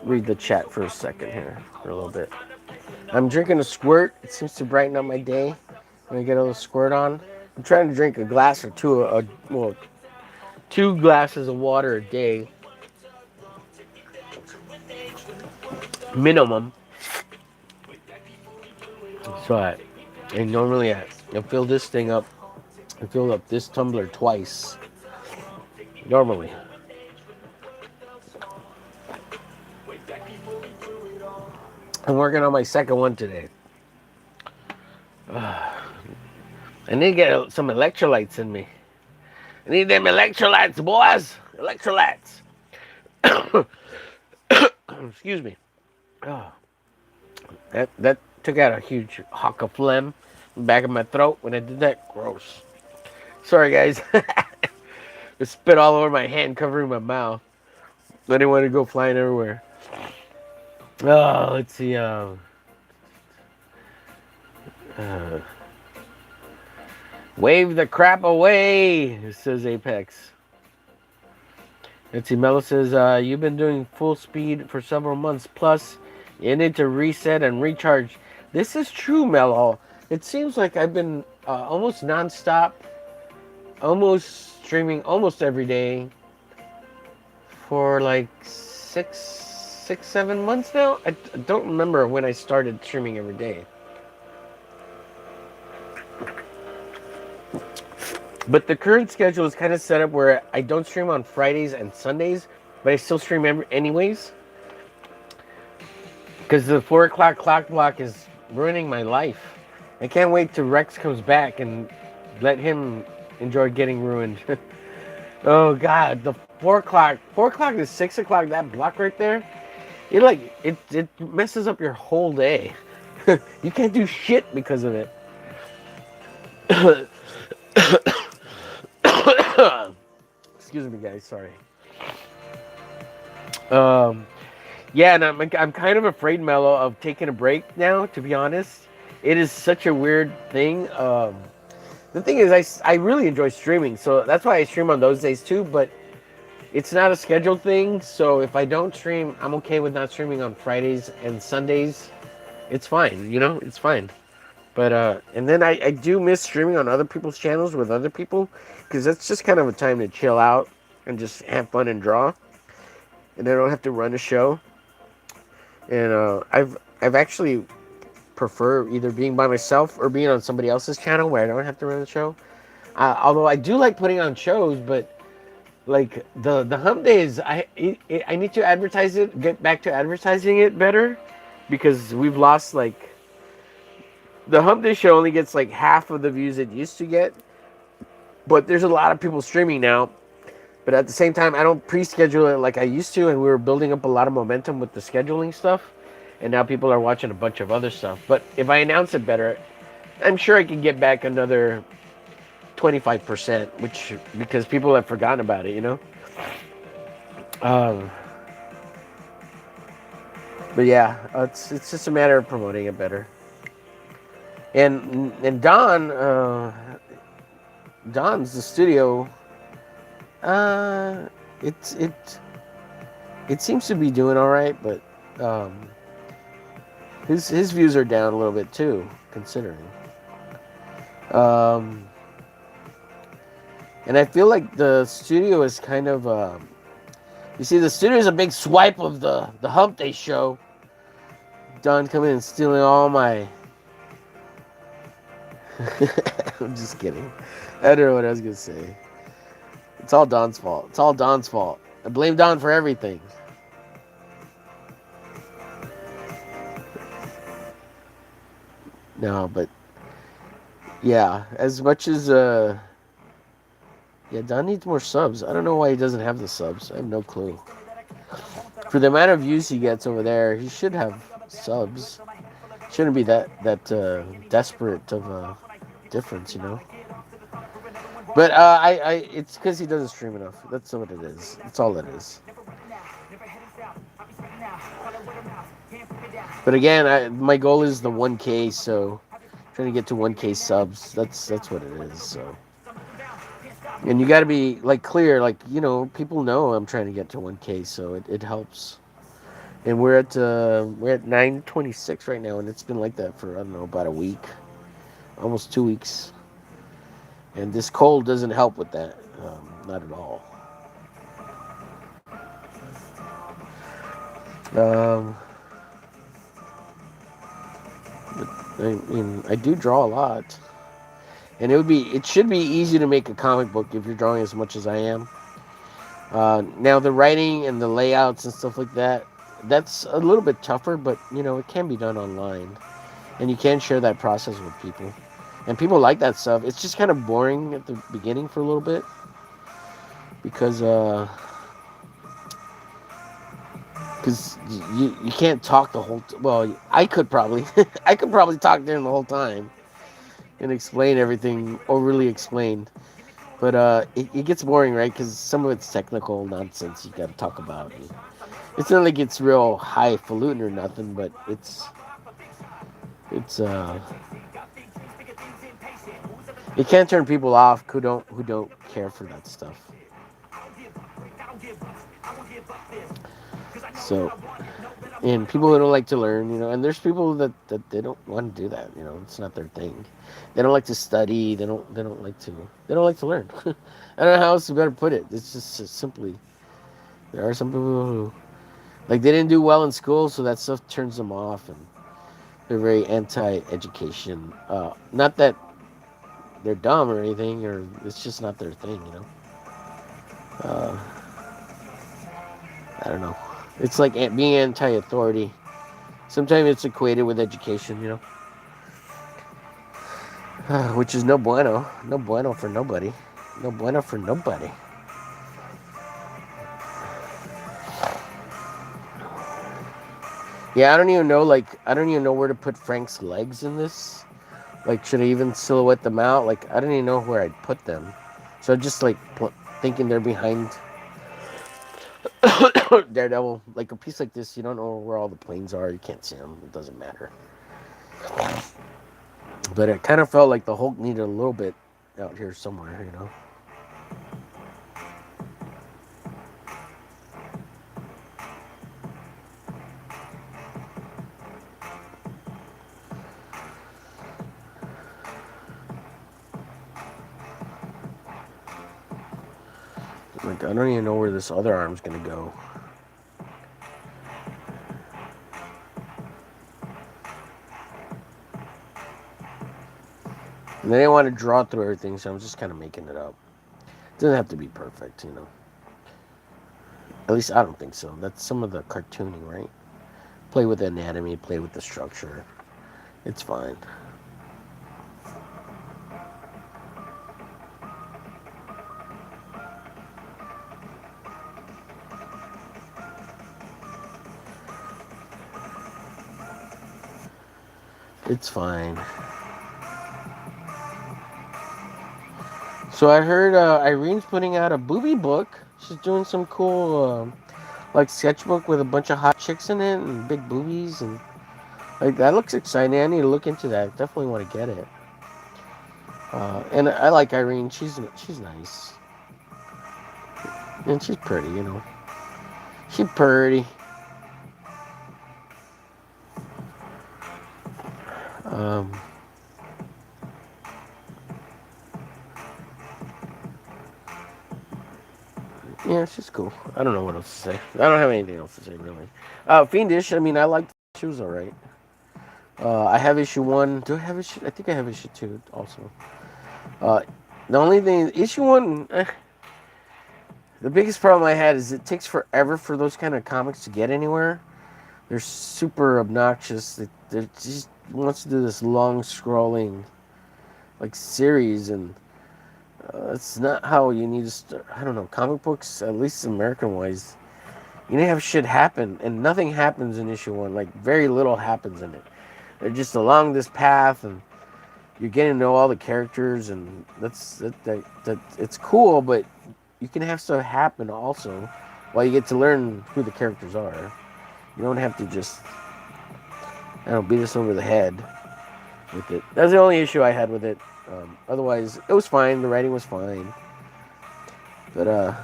read the chat for a second here, for a little bit. I'm drinking a squirt. It seems to brighten up my day when I get a little squirt on. I'm trying to drink a glass or two, 2 glasses of water a day. Minimum. So I normally I fill this thing up. I fill up this tumbler twice. Normally. I'm working on my second one today. I need to get some electrolytes in me. I need them electrolytes, boys. Electrolytes. Excuse me. Oh, that took out a huge hawk of phlegm in the back of my throat when I did that. Gross. Sorry, guys. It spit all over my hand, covering my mouth. I didn't want to go flying everywhere. Oh, let's see. Wave the crap away, says Apex. Let's see. Mello says, you've been doing full speed for several months. Plus, you need to reset and recharge. This is true, Mello. It seems like I've been almost nonstop, almost streaming almost every day for like 7 months now. I don't remember when I started streaming every day. But the current schedule is kind of set up where I don't stream on Fridays and Sundays, but I still stream anyways. Because the 4 o'clock clock block is ruining my life. I can't wait till Rex comes back and let him enjoy getting ruined. Oh God, the 4 o'clock to 6 o'clock, that block right there, it messes up your whole day. You can't do shit because of it. Excuse me, guys. Sorry. Um, yeah, and I'm kind of afraid, Mello, of taking a break now. To be honest, it is such a weird thing. The thing is, I really enjoy streaming, so that's why I stream on those days too. But it's not a scheduled thing, so if I don't stream, I'm okay with not streaming on Fridays and Sundays. It's fine, it's fine. But and then I do miss streaming on other people's channels with other people, because that's just kind of a time to chill out and just have fun and draw, and I don't have to run a show. And I've actually prefer either being by myself or being on somebody else's channel where I don't have to run the show. Although I do like putting on shows, but like the hump days, I need to advertise it, get back to advertising it better, because we've lost like the hump day show only gets like half of the views it used to get, but there's a lot of people streaming now. But at the same time, I don't pre-schedule it like I used to, and we were building up a lot of momentum with the scheduling stuff, and now people are watching a bunch of other stuff. But if I announce it better, I'm sure I can get back another 25%, which because people have forgotten about it. Um, but yeah, it's just a matter of promoting it better. And Don's the studio. It it seems to be doing all right, but um, his views are down a little bit too, considering. Um, and I feel like the studio is kind of you see, the studio is a big swipe of the Hump Day show. Don coming and stealing all my. I'm just kidding. I don't know what I was gonna say. It's all Don's fault. It's all Don's fault. I blame Don for everything. No, but yeah, as much as yeah, Don needs more subs. I don't know why he doesn't have the subs. I have no clue. For the amount of views he gets over there, he should have subs. Shouldn't be that desperate of a difference. But it's because he doesn't stream enough. That's what it is. That's all it is. But again, my goal is the 1K, so trying to get to 1K subs. That's what it is. So, and you got to be like clear, like people know I'm trying to get to 1K, so it helps. And we're at 926 right now, and it's been like that for I don't know about a week, almost 2 weeks. And this cold doesn't help with that, not at all. But, I mean, I do draw a lot, and it should be easy to make a comic book if you're drawing as much as I am. Now the writing and the layouts and stuff like that's a little bit tougher, but it can be done online, and you can share that process with people, and people like that stuff. It's just kind of boring at the beginning for a little bit because you can't talk the whole well, I could probably I could probably talk during the whole time and explain everything overly explained, but it gets boring, right? Because some of it's technical nonsense you got to talk about. It's not like it's real highfalutin or nothing, but it's it can turn people off who don't care for that stuff. So, and people that don't like to learn, and there's people that they don't want to do that. It's not their thing. They don't like to study. They don't like to learn. I don't know how else to better put it. It's just simply there are some people who like they didn't do well in school, so that stuff turns them off, and they're very anti-education. Not that they're dumb or anything, or it's just not their thing, you know. Uh, I don't know. It's like being anti-authority. Sometimes it's equated with education, you know, which is no bueno. No bueno for nobody. No bueno for nobody. Yeah, I don't even know. Like, I don't even know where to put Frank's legs in this. Like, should I even silhouette them out? Like, I don't even know where I'd put them. So just like thinking they're behind Daredevil. Like a piece like this, you don't know where all the planes are. You can't see them. It doesn't matter. But it kind of felt like the Hulk needed a little bit out here somewhere, you know. Like, I don't even know where this other arm's gonna go. And they didn't want to draw through everything, so I'm just kind of making it up. It doesn't have to be perfect, you know. At least I don't think so. That's some of the cartooning, right? Play with the anatomy, play with the structure. It's fine. It's fine. So I heard Irene's putting out a booby book. She's doing some cool, like sketchbook with a bunch of hot chicks in it and big boobies, and like that looks exciting. I need to look into that. Definitely want to get it. And I like Irene. She's nice, and she's pretty. You know, she's pretty. Um, yeah, she's cool. I don't know what else to say. I don't have anything else to say really. Fiendish. I mean, I liked. She was all right. I have issue 1. Do I have issue? I think I have issue 2 also. Uh, the only thing, issue 1, the biggest problem I had is it takes forever for those kind of comics to get anywhere. They're super obnoxious. They just wants to do this long scrolling like series, and it's not how you need to start. I don't know, comic books, at least American wise, you need to have shit happen, and nothing happens in issue 1. Like very little happens in it. They're just along this path, and you're getting to know all the characters, and that it's cool, but you can have stuff happen also while you get to learn who the characters are. You don't have to just, I don't know, beat us over the head with it. That's the only issue I had with it. Otherwise, it was fine. The writing was fine. But, I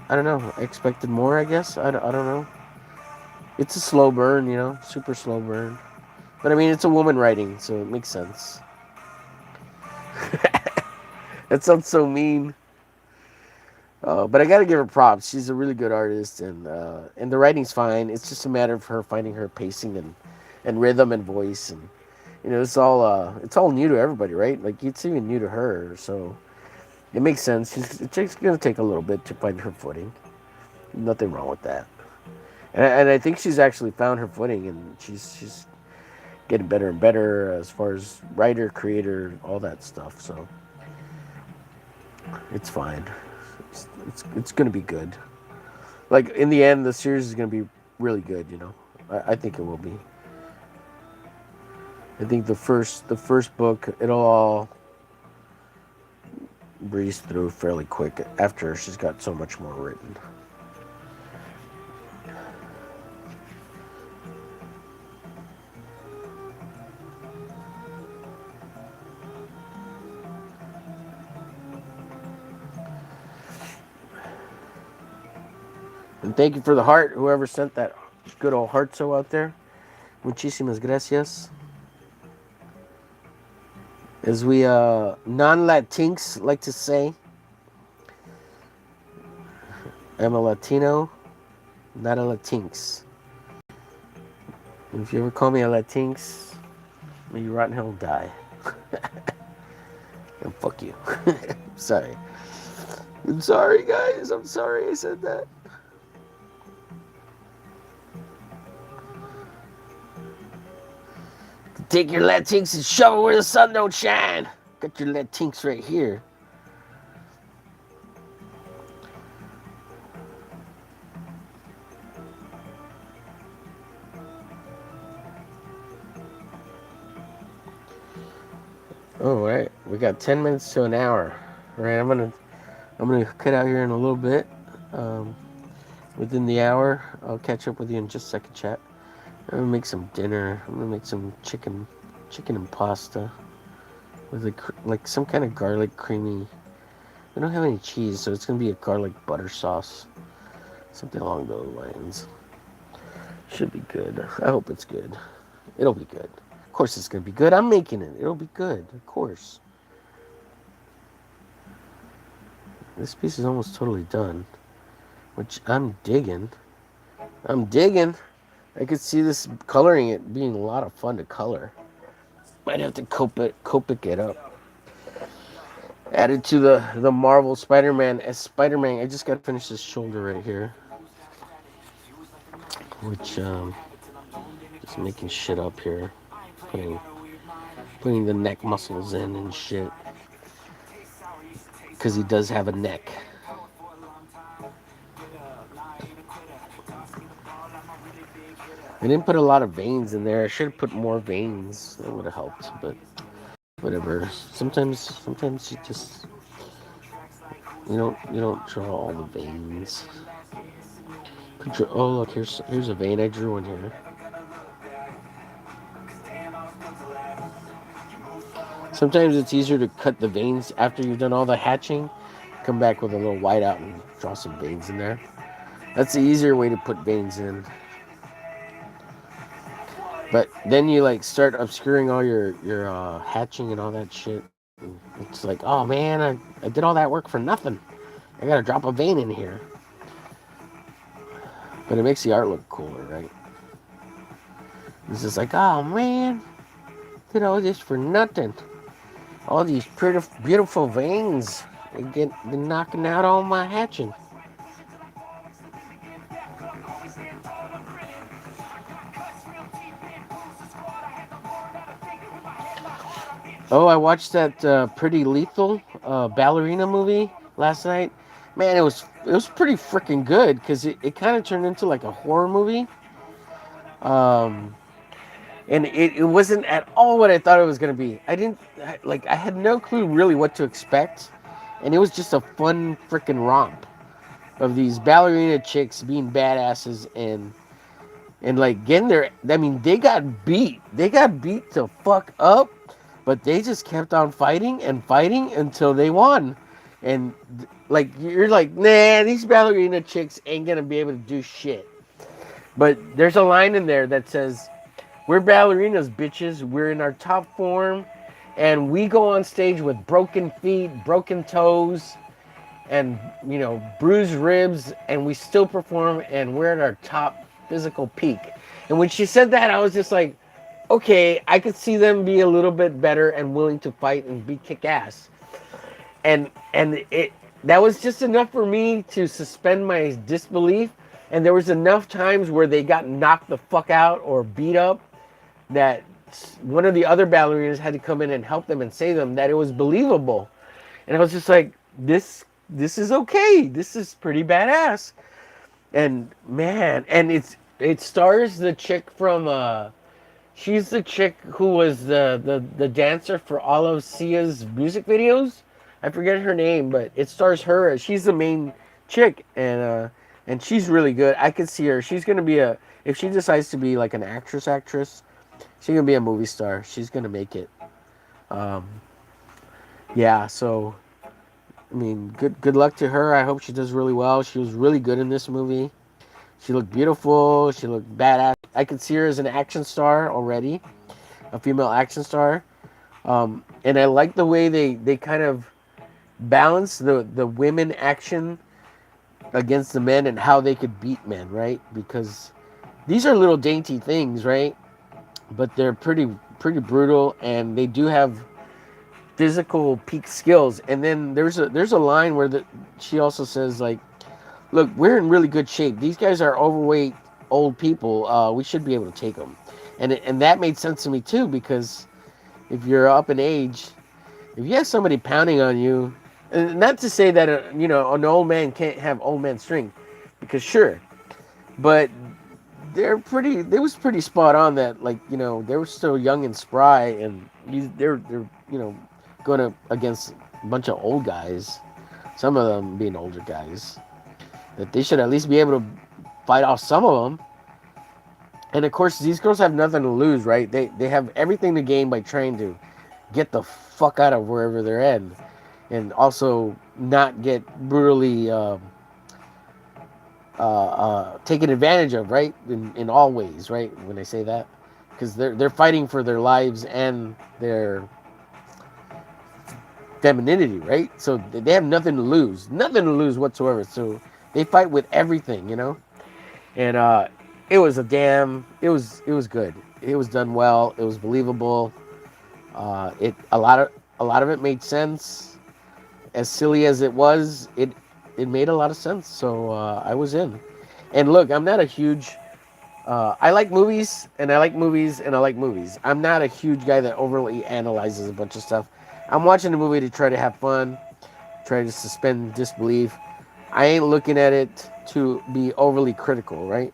don't know. I expected more, I guess. I don't know. It's a slow burn, you know, super slow burn. But I mean, it's a woman writing, so it makes sense. That sounds so mean. But I gotta give her props. She's a really good artist, and the writing's fine. It's just a matter of her finding her pacing and rhythm and voice, and you know, it's all new to everybody, right? Like it's even new to her, so it makes sense. It's gonna take a little bit to find her footing. Nothing wrong with that. And I think she's actually found her footing, and she's getting better and better as far as writer, creator, all that stuff. So it's fine. It's gonna be good. Like in the end, the series is gonna be really good. You know, I think it will be. I think the first book, it'll all breeze through fairly quick after she's got so much more written. And thank you for the heart, whoever sent that good old heart so out there. Muchísimas gracias. As we non-Latinx like to say, I'm a Latino, not a Latinx. And if you ever call me a Latinx, may you rot in hell die. And fuck you. Sorry. I'm sorry, guys. I'm sorry I said that. Take your Latinx and shove it where the sun don't shine. Got your Latinx right here. All right, we got 10 minutes to an hour. All right, I'm gonna cut out here in a little bit. Within the hour, I'll catch up with you in just a second, chat. I'm gonna make some dinner. I'm gonna make some chicken and pasta with like some kind of garlic creamy. We don't have any cheese, so it's gonna be a garlic butter sauce, something along those lines. Should be good. I hope it's good. It'll be good. Of course, it's gonna be good. I'm making it. It'll be good. Of course. This piece is almost totally done, which I'm digging. I'm digging. I could see this coloring it being a lot of fun to color. Might have to Copic it up. Added to the Marvel Spider-Man as Spider-Man. I just got to finish this shoulder right here, which just making shit up here, putting the neck muscles in and shit, because he does have a neck. I didn't put a lot of veins in there. I should have put more veins. That would have helped, but whatever. Sometimes you just you don't draw all the veins. Oh look, here's a vein I drew in here. Sometimes it's easier to cut the veins after you've done all the hatching. Come back with a little whiteout and draw some veins in there. That's the easier way to put veins in. But then you like start obscuring all your hatching and all that shit. And it's like, oh man, I did all that work for nothing. I gotta drop a vein in here. But it makes the art look cooler, right? It's just like, oh man, did all this for nothing. All these pretty, beautiful veins. They're knocking out all my hatching. Oh, I watched that Pretty Lethal ballerina movie last night. Man, it was pretty freaking good because it kind of turned into like a horror movie. And it wasn't at all what I thought it was going to be. I had no clue really what to expect. And it was just a fun freaking romp of these ballerina chicks being badasses and like getting there. I mean, they got beat. They got beat to fuck up, but they just kept on fighting and fighting until they won. And like, you're like, nah, these ballerina chicks ain't going to be able to do shit. But there's a line in there that says, we're ballerinas, bitches. We're in our top form. And we go on stage with broken feet, broken toes, and, bruised ribs. And we still perform. And we're at our top physical peak. And when she said that, I was just like, okay, I could see them be a little bit better and willing to fight and be kick-ass. And that was just enough for me to suspend my disbelief. And there was enough times where they got knocked the fuck out or beat up that one of the other ballerinas had to come in and help them and save them, that it was believable. And I was just like, this is okay. This is pretty badass. And man, and it stars the chick from she's the chick who was the dancer for all of Sia's music videos. I forget her name, but it stars her. She's the main chick, and she's really good. I could see her. She's gonna be if she decides to be like an actress, she's gonna be a movie star. She's gonna make it. Yeah. So, I mean, good luck to her. I hope she does really well. She was really good in this movie. She looked beautiful. She looked badass. I could see her as an action star already, a female action star. And I like the way they kind of balance the women action against the men and how they could beat men, right? Because these are little dainty things, right? But they're pretty brutal, and they do have physical peak skills. And then there's a line where she also says like, look, we're in really good shape. These guys are overweight old people. We should be able to take them. And that made sense to me too, because if you're up in age, if you have somebody pounding on you, and not to say that an old man can't have old man strength, because sure, but they was pretty spot on that, like, they were still young and spry, and they're going up against a bunch of old guys, some of them being older guys, that they should at least be able to fight off some of them. And of course, these girls have nothing to lose, right? They have everything to gain by trying to get the fuck out of wherever they're at, and also not get brutally taken advantage of, right? In all ways, right? When I say that, because they're fighting for their lives and their femininity, right? So they have nothing to lose whatsoever. So they fight with everything, And it was it was good. It was done well. It was believable. A lot of it made sense. As silly as it was, it made a lot of sense. So I was in. And look, I'm not a huge. I like movies, and I like movies, and I like movies. I'm not a huge guy that overly analyzes a bunch of stuff. I'm watching a movie to try to have fun, try to suspend disbelief. I ain't looking at it to be overly critical, right?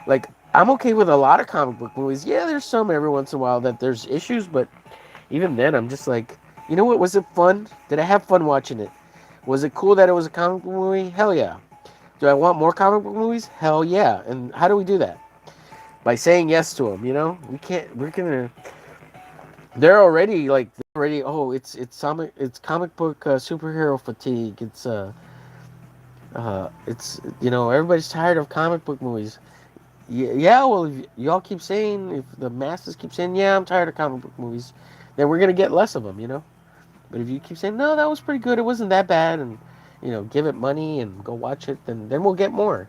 Like, I'm okay with a lot of comic book movies. Yeah, there's some every once in a while that there's issues, but even then, I'm just like, you know what? Was it fun? Did I have fun watching it? Was it cool that it was a comic book movie? Hell yeah. Do I want more comic book movies? Hell yeah. And how do we do that? By saying yes to them, we're gonna, they're already like, oh, it's comic book superhero fatigue. Everybody's tired of comic book movies. Yeah, well, if y'all keep saying, if the masses keep saying, yeah, I'm tired of comic book movies, then we're gonna get less of them. But if you keep saying, no, that was pretty good, it wasn't that bad, and give it money and go watch it, then we'll get more.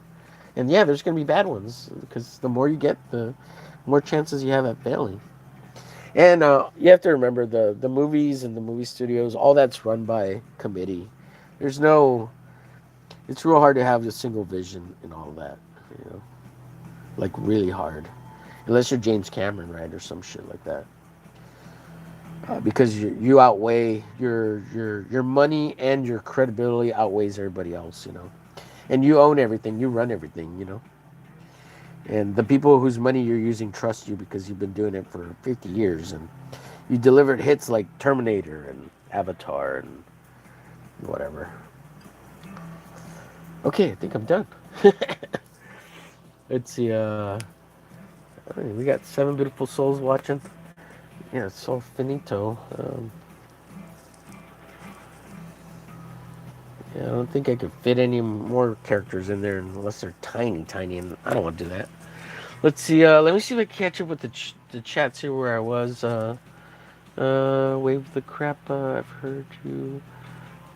And yeah, there's gonna be bad ones, because the more you get, the more chances you have at failing. And you have to remember, the movies and the movie studios, all that's run by committee. There's no, it's real hard to have a single vision in all of that, like really hard, unless you're James Cameron, right, or some shit like that. Because you outweigh your money, and your credibility outweighs everybody else, and you own everything, you run everything. And the people whose money you're using trust you, because you've been doing it for 50 years, and you delivered hits like Terminator and Avatar and whatever. Okay, I think I'm done. Let's see. We got 7 beautiful souls watching. Yeah, it's so finito. Yeah, I don't think I could fit any more characters in there unless they're tiny, and I don't want to do that. Let's see. Let me see if I can catch up with the chat. See where I was. Wave the crap. I've heard you.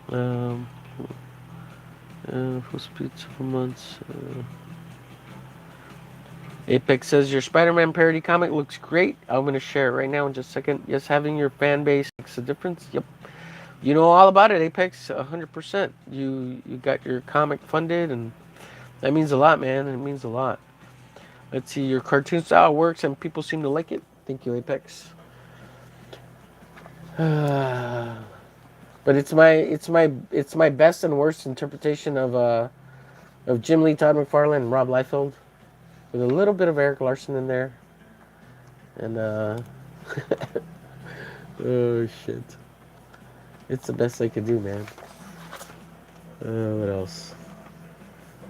Full speed for months. Apex says your Spider-Man parody comic looks great. I'm going to share it right now in just a second. Yes, having your fan base makes a difference. Yep. You know all about it, Apex. 100%. You got your comic funded, and that means a lot, man. It means a lot. Let's see. Your cartoon style works, and people seem to like it. Thank you, Apex. But it's my best and worst interpretation of Jim Lee, Todd McFarlane, and Rob Liefeld, with a little bit of Eric Larson in there. And oh shit, it's the best I could do, man. What else?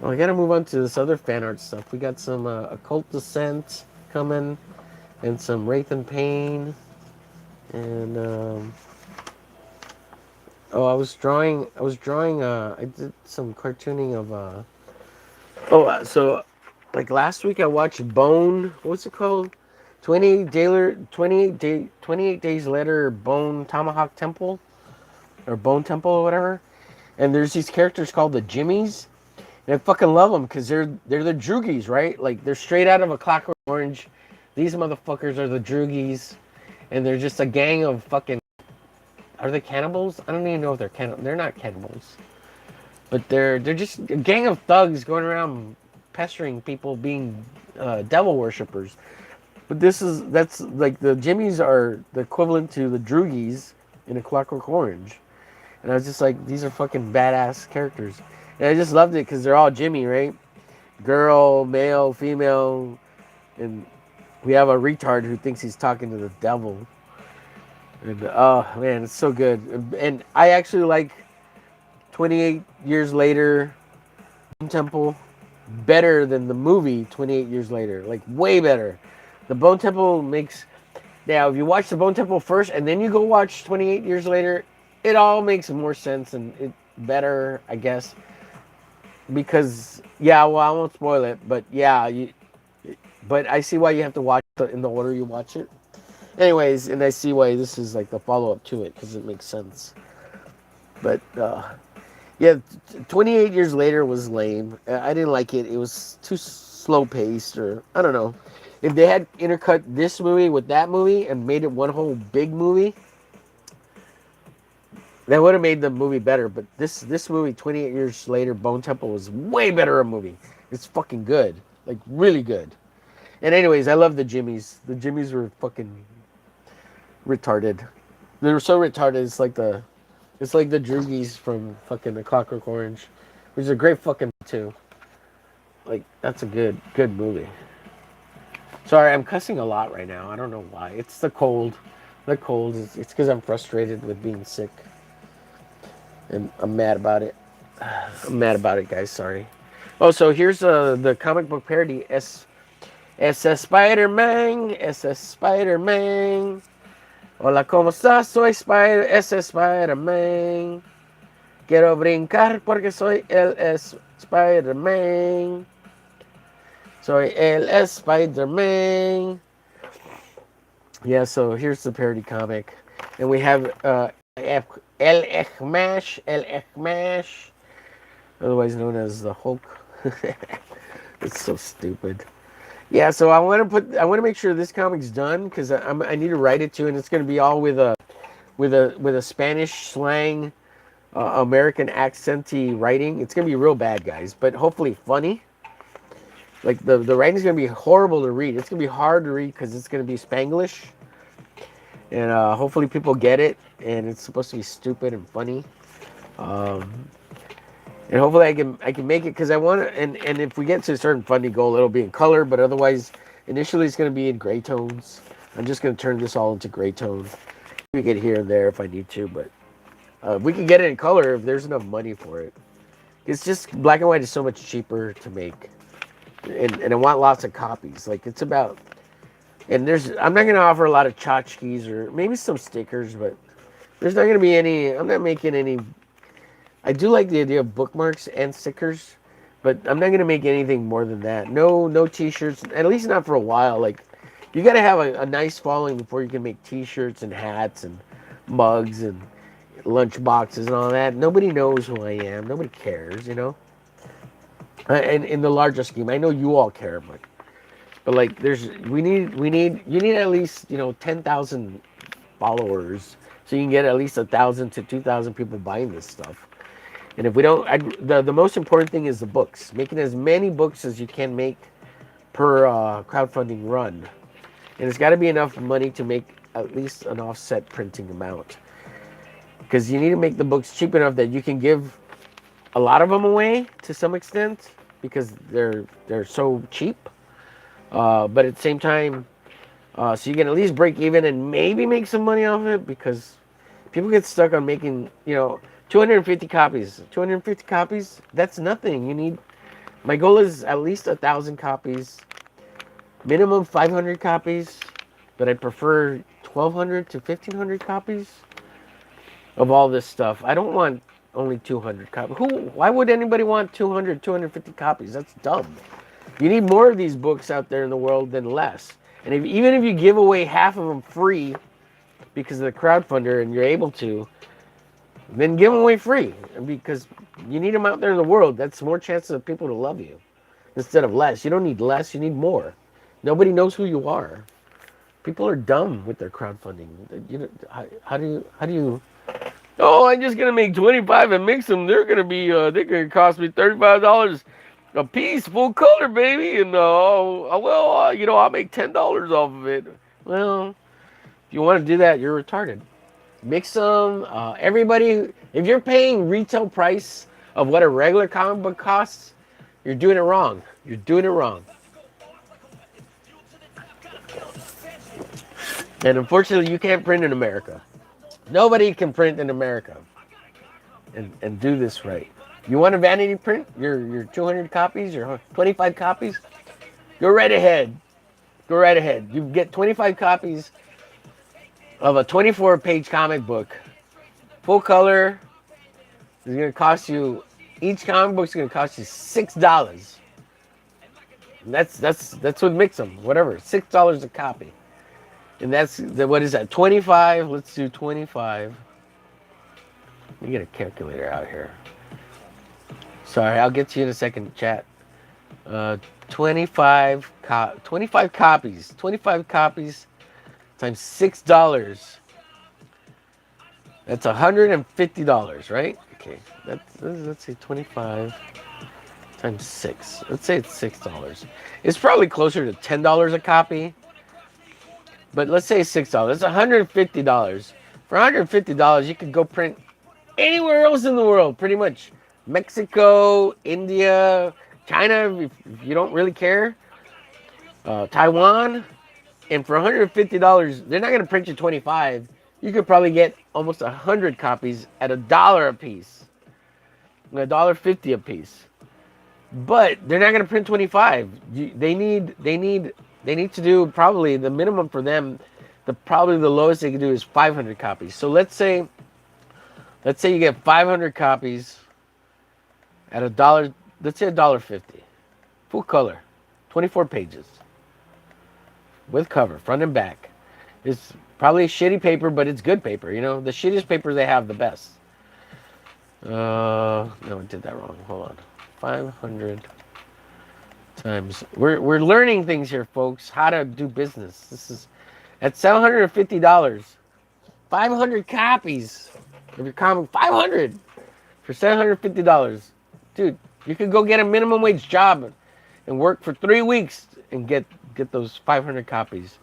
Oh, I gotta move on to this other fan art stuff. We got some Occult Descent coming, and some Wraith and Pain, and I was drawing. I did some cartooning of. So like last week I watched Bone. What's it called? 28 days later. Bone Tomahawk Temple, or Bone Temple, or whatever. And there's these characters called the Jimmies, and I fucking love them because they're the Droogies, right? Like, they're straight out of A Clockwork Orange. These motherfuckers are the Droogies, and they're just a gang of fucking Are they cannibals? I don't even know if they're cannibals. They're not cannibals, but they're just a gang of thugs going around pestering people, being devil worshippers. But that's like the Jimmies are the equivalent to the Droogies in A Clockwork Orange, and I was just like, these are fucking badass characters, and I just loved it because they're all Jimmy, right? Girl, male, female, and we have a retard who thinks he's talking to the devil. And oh man, it's so good. And I actually like 28 Years Later Temple better than the movie 28 Years Later. Like way better. The Bone Temple makes now if you watch the Bone Temple first and then you go watch 28 Years Later, it all makes more sense and it better, I guess. Because yeah, well I won't spoil it, but yeah, but I see why you have to watch it in the order you watch it. Anyways, and I see why this is like the follow up to it because it makes sense. But yeah, 28 Years Later was lame. I didn't like it. It was too slow paced, or I don't know. If they had intercut this movie with that movie and made it one whole big movie, that would have made the movie better. But this movie, 28 Years Later, Bone Temple, was way better a movie. It's fucking good, like really good. And anyways, I love the Jimmies. The Jimmies were fucking retarded. They were so retarded. It's like the Droogies from fucking The Clockwork Orange, which is a great fucking too. Like that's a good movie. Sorry, I'm cussing a lot right now. I don't know why. It's the cold. The cold. It's because I'm frustrated with being sick, and I'm mad about it. I'm mad about it, guys. Sorry. Oh, so here's the comic book parody. SS Spider-Man. SS Spider-Man. Hola, ¿cómo estás? Soy Spider-Man. Quiero brincar porque soy el Spider-Man. Soy el Spider-Man. Yeah, so here's the parody comic. And we have El Ekmash, otherwise known as the Hulk. It's so stupid. Yeah, so I want to make sure this comic's done because I need to write it too, and it's going to be all with a Spanish slang, American accenty writing. It's going to be real bad, guys, but hopefully funny. Like the writing's going to be horrible to read. It's going to be hard to read because it's going to be Spanglish, and hopefully people get it. And it's supposed to be stupid and funny. And hopefully I can make it because I want to. And if we get to a certain funny goal, it'll be in color. But otherwise, initially it's going to be in gray tones. I'm just going to turn this all into gray tone. We get here and there if I need to, but we can get it in color if there's enough money for it. It's just black and white is so much cheaper to make, and I want lots of copies. Like it's about, and I'm not going to offer a lot of tchotchkes or maybe some stickers, but there's not going to be any. I'm not making any. I do like the idea of bookmarks and stickers, but I'm not going to make anything more than that. No t-shirts, at least not for a while. Like, you got to have a nice following before you can make t-shirts and hats and mugs and lunch boxes and all that. Nobody knows who I am. Nobody cares, you know? And in the larger scheme, I know you all care, but like, you need at least, 10,000 followers so you can get at least 1,000 to 2,000 people buying this stuff. And if we don't, the most important thing is the books. Making as many books as you can make per crowdfunding run. And it's got to be enough money to make at least an offset printing amount. Because you need to make the books cheap enough that you can give a lot of them away to some extent. Because they're so cheap. But at the same time, so you can at least break even and maybe make some money off it. Because people get stuck on making, 250 copies. 250 copies, that's nothing. My goal is at least 1,000 copies. Minimum 500 copies. But I prefer 1,200 to 1,500 copies of all this stuff. I don't want only 200 copies. Why would anybody want 200, 250 copies? That's dumb. You need more of these books out there in the world than less. And even if you give away half of them free because of the crowdfunder and you're able to, then give them away free because you need them out there in the world. That's more chances of people to love you instead of less. You don't need less, you need more. Nobody knows who you are. People are dumb with their crowdfunding. How do you Oh, I'm just gonna make 25 and mix them. They're gonna cost me $35 a piece, full color, baby. And I'll make $10 off of it. Well, if you want to do that, you're retarded. Mix them. Everybody, if you're paying retail price of what a regular comic book costs, you're doing it wrong. You're doing it wrong. And unfortunately, you can't print in America. Nobody can print in America and do this right. You want a vanity print? Your 200 copies, your 25 copies? Go right ahead. Go right ahead. You get 25 copies of a 24-page comic book, full color. It's gonna cost you. Each comic book's gonna cost you $6. And that's what makes them. Whatever, $6 a copy. And what is that? 25. Let's do 25. Let me get a calculator out here. Sorry, I'll get to you in a second, chat. 25 copies. 25 copies times $6. That's $150, right? Okay, let's say 25 times 6. Let's say it's $6. It's probably closer to $10 a copy. But let's say $6. That's $150. For $150, you could go print anywhere else in the world, pretty much. Mexico, India, China, if you don't really care. Taiwan. And for $150, they're not going to print you 25. You could probably get almost 100 copies at $1 a piece. $1.50 a piece. But they're not going to print 25. They need to do probably the minimum for them. Probably the lowest they can do is 500 copies. So let's say you get 500 copies at $1. Let's say $1.50, full color, 24 pages with cover, front and back. It's probably shitty paper, but it's good paper. You know, the shittiest paper they have, the best. No, I did that wrong. Hold on. 500 times. We're learning things here, folks. How to do business. This is at $750. 500 copies of your comic. 500 for $750. Dude, you could go get a minimum wage job and work for 3 weeks and get those 500 copies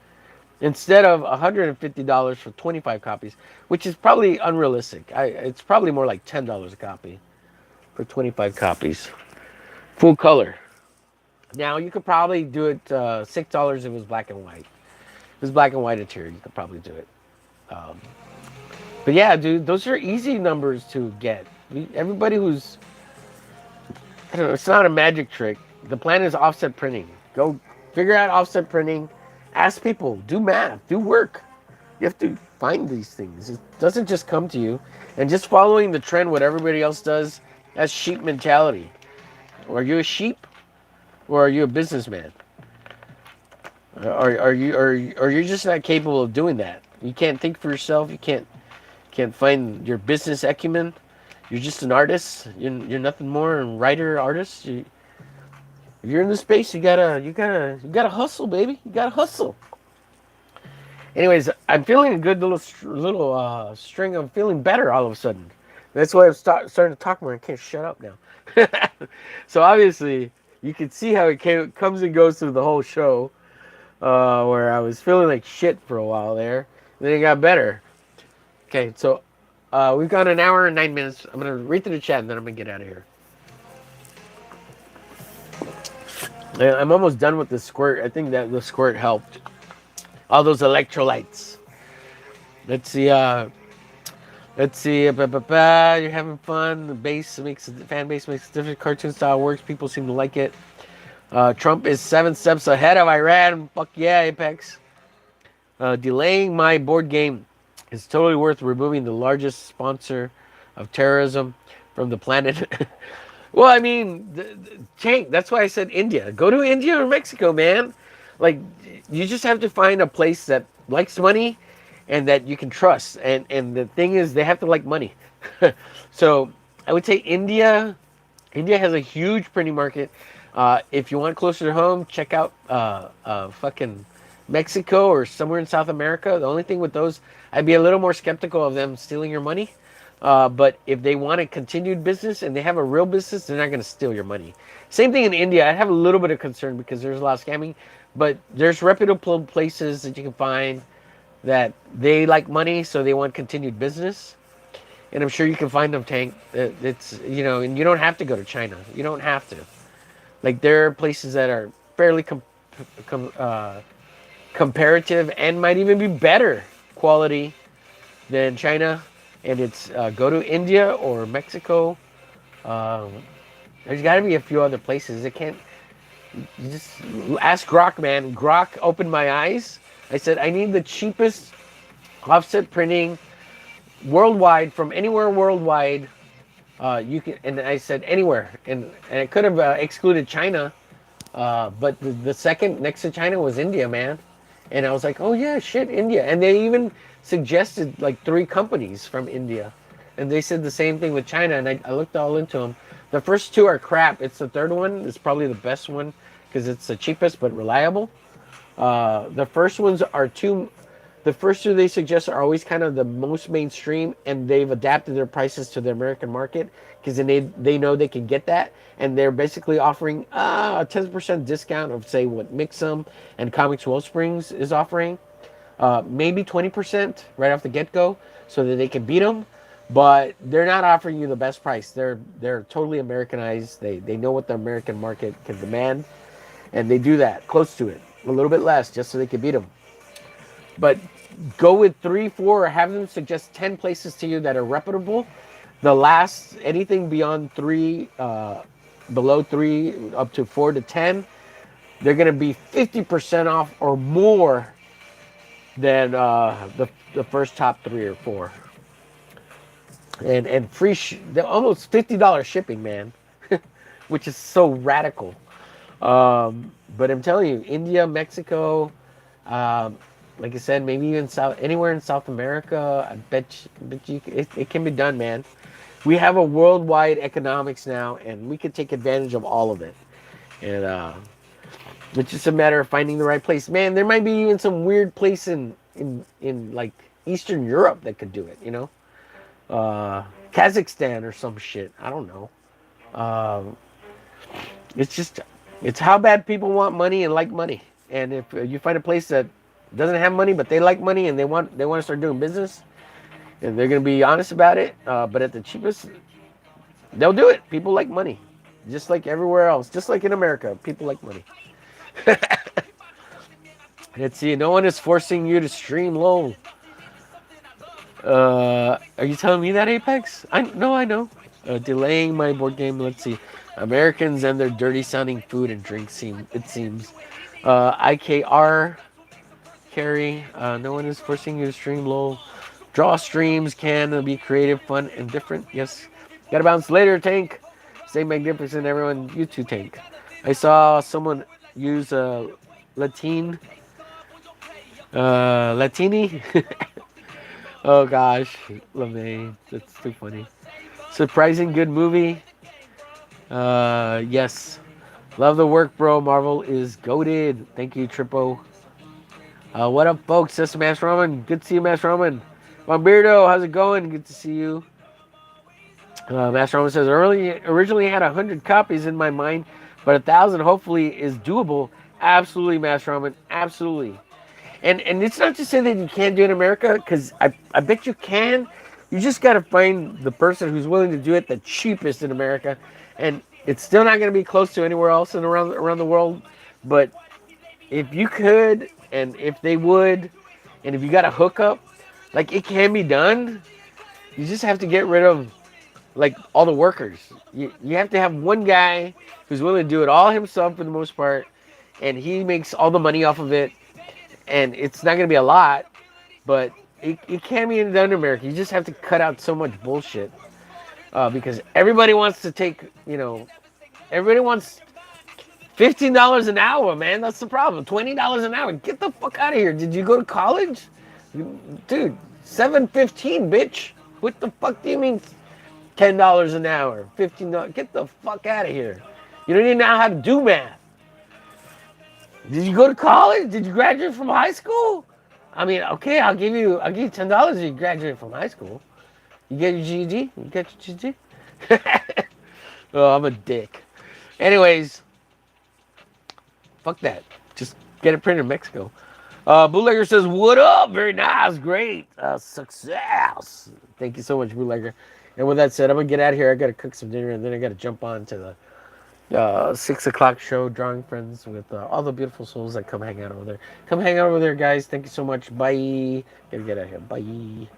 instead of $150 for 25 copies, which is probably unrealistic. It's probably more like $10 a copy for 25 copies, full color. Now you could probably do it $6 if it was black and white. If it was black and white interior, you could probably do it. But yeah, dude, those are easy numbers to get. Everybody who's, I don't know, it's not a magic trick. The plan is offset printing. Go figure out offset printing. Ask people. Do math. Do work. You have to find these things. It doesn't just come to you. And just following the trend, what everybody else does, that's sheep mentality. Are you a sheep, or are you a businessman? Are you just not capable of doing that? You can't think for yourself. You can't find your business acumen. You're just an artist. You're nothing more than writer, artist. If you're in this space, you gotta hustle, baby. You gotta hustle. Anyways, I'm feeling a good little string. I'm feeling better all of a sudden. That's why I'm starting to talk more. I can't shut up now. So obviously, you can see how it comes and goes through the whole show. Where I was feeling like shit for a while there, and then it got better. Okay, so we've got an hour and 9 minutes. I'm gonna read through the chat, and then I'm gonna get out of here. I'm almost done with the squirt. I think that the squirt helped. All those electrolytes. Let's see. You're having fun. The fan base makes a different cartoon style works. People seem to like it. Trump is 7 steps ahead of Iran. Fuck yeah, Apex. Delaying my board game is totally worth removing the largest sponsor of terrorism from the planet. Well, I mean, Tank, that's why I said India. Go to India or Mexico, man. Like, you just have to find a place that likes money and that you can trust. And the thing is, they have to like money. So I would say India. India has a huge printing market. If you want closer to home, check out fucking Mexico or somewhere in South America. The only thing with those, I'd be a little more skeptical of them stealing your money. But if they want a continued business and they have a real business, they're not going to steal your money. Same thing in India. I have a little bit of concern because there's a lot of scamming, but there's reputable places that you can find that they like money, so they want continued business. And I'm sure you can find them, Tank. It's, and you don't have to go to China. You don't have to. Like, there are places that are fairly com- uh, comparative and might even be better quality than China. And it's go to India or Mexico. Um, there's got to be a few other places. It can't. You just ask Grok, man. Grok opened my eyes. I said, I need the cheapest offset printing worldwide, from anywhere worldwide. You can, and I said anywhere, and it could have excluded China, but the second next to China was India, man. And I was like, oh yeah, shit, India. And they even suggested like 3 companies from India, and they said the same thing with China. And I looked all into them. The first 2 are crap. It's the third one is probably the best one because it's the cheapest but reliable. The first ones are too. The first 2 they suggest are always kind of the most mainstream, and they've adapted their prices to the American market because they know they can get that, and they're basically offering a 10% discount of, say, what Mixum and Comics Wellsprings is offering, maybe 20% right off the get go, so that they can beat them. But they're not offering you the best price. They're totally Americanized. They know what the American market can demand, and they do that close to it, a little bit less, just so they can beat them. But go with 3, 4, or have them suggest 10 places to you that are reputable. The last, anything beyond 3, below 3, up to 4 to 10, they're going to be 50% off or more than the first top 3 or 4. And free, they're almost $50 shipping, man, which is so radical. But I'm telling you, India, Mexico, like I said, maybe even anywhere in South America. I bet you it can be done, man. We have a worldwide economics now, and we can take advantage of all of it. And it's just a matter of finding the right place, man. There might be even some weird place in like Eastern Europe that could do it. Kazakhstan or some shit. I don't know. Um, it's how bad people want money and like money. And if you find a place that doesn't have money but they like money and they want to start doing business, and they're gonna be honest about it, but at the cheapest, they'll do it. People like money, just like everywhere else, just like in America, people like money. Let's see. No one is forcing you to stream low. Are you telling me that, Apex? I know. Delaying my board game. Let's see. Americans and their dirty sounding food and drink it seems. IKR carry. No one is forcing you to stream low. Draw streams can be creative, fun, and different. Yes. Gotta bounce later, Tank. Stay magnificent, everyone. You too, Tank. I saw someone use Latini. Oh gosh, LeMay. That's too funny. Surprising good movie. Yes. Love the work, bro. Marvel is goated. Thank you, Trippo. What up, folks? This is Master Ramen. Good to see you, Master Ramen. Beardo, how's it going? Good to see you. Master Ramen says, originally had 100 copies in my mind, but 1,000 hopefully is doable. Absolutely, Master Ramen. Absolutely. And it's not to say that you can't do it in America, because I bet you can. You just got to find the person who's willing to do it the cheapest in America. And it's still not going to be close to anywhere else around the world. But if you could, and if they would, and if you got a hookup, like, it can be done. You just have to get rid of, like, all the workers. You have to have one guy who's willing to do it all himself for the most part, and he makes all the money off of it. And it's not going to be a lot, but it can be done in America. You just have to cut out so much bullshit. Because everybody wants to take, everybody wants $15 an hour, man. That's the problem. $20 an hour. Get the fuck out of here. Did you go to college? Dude, $7.15, bitch. What the fuck do you mean $10 an hour? $15? Get the fuck out of here. You don't even know how to do math. Did you go to college? Did you graduate from high school? I mean, okay, I'll give you $10 if you graduate from high school. You get your GED? You got your GED? Oh, I'm a dick. Anyways, fuck that. Just get it printed in Mexico. Bootlegger says, what up? Very nice. Great. Success. Thank you so much, Bootlegger. And with that said, I'm going to get out of here. I got to cook some dinner, and then I got to jump on to the 6 o'clock show, Drawing Friends, with all the beautiful souls that come hang out over there. Come hang out over there, guys. Thank you so much. Bye. Gotta get out of here. Bye.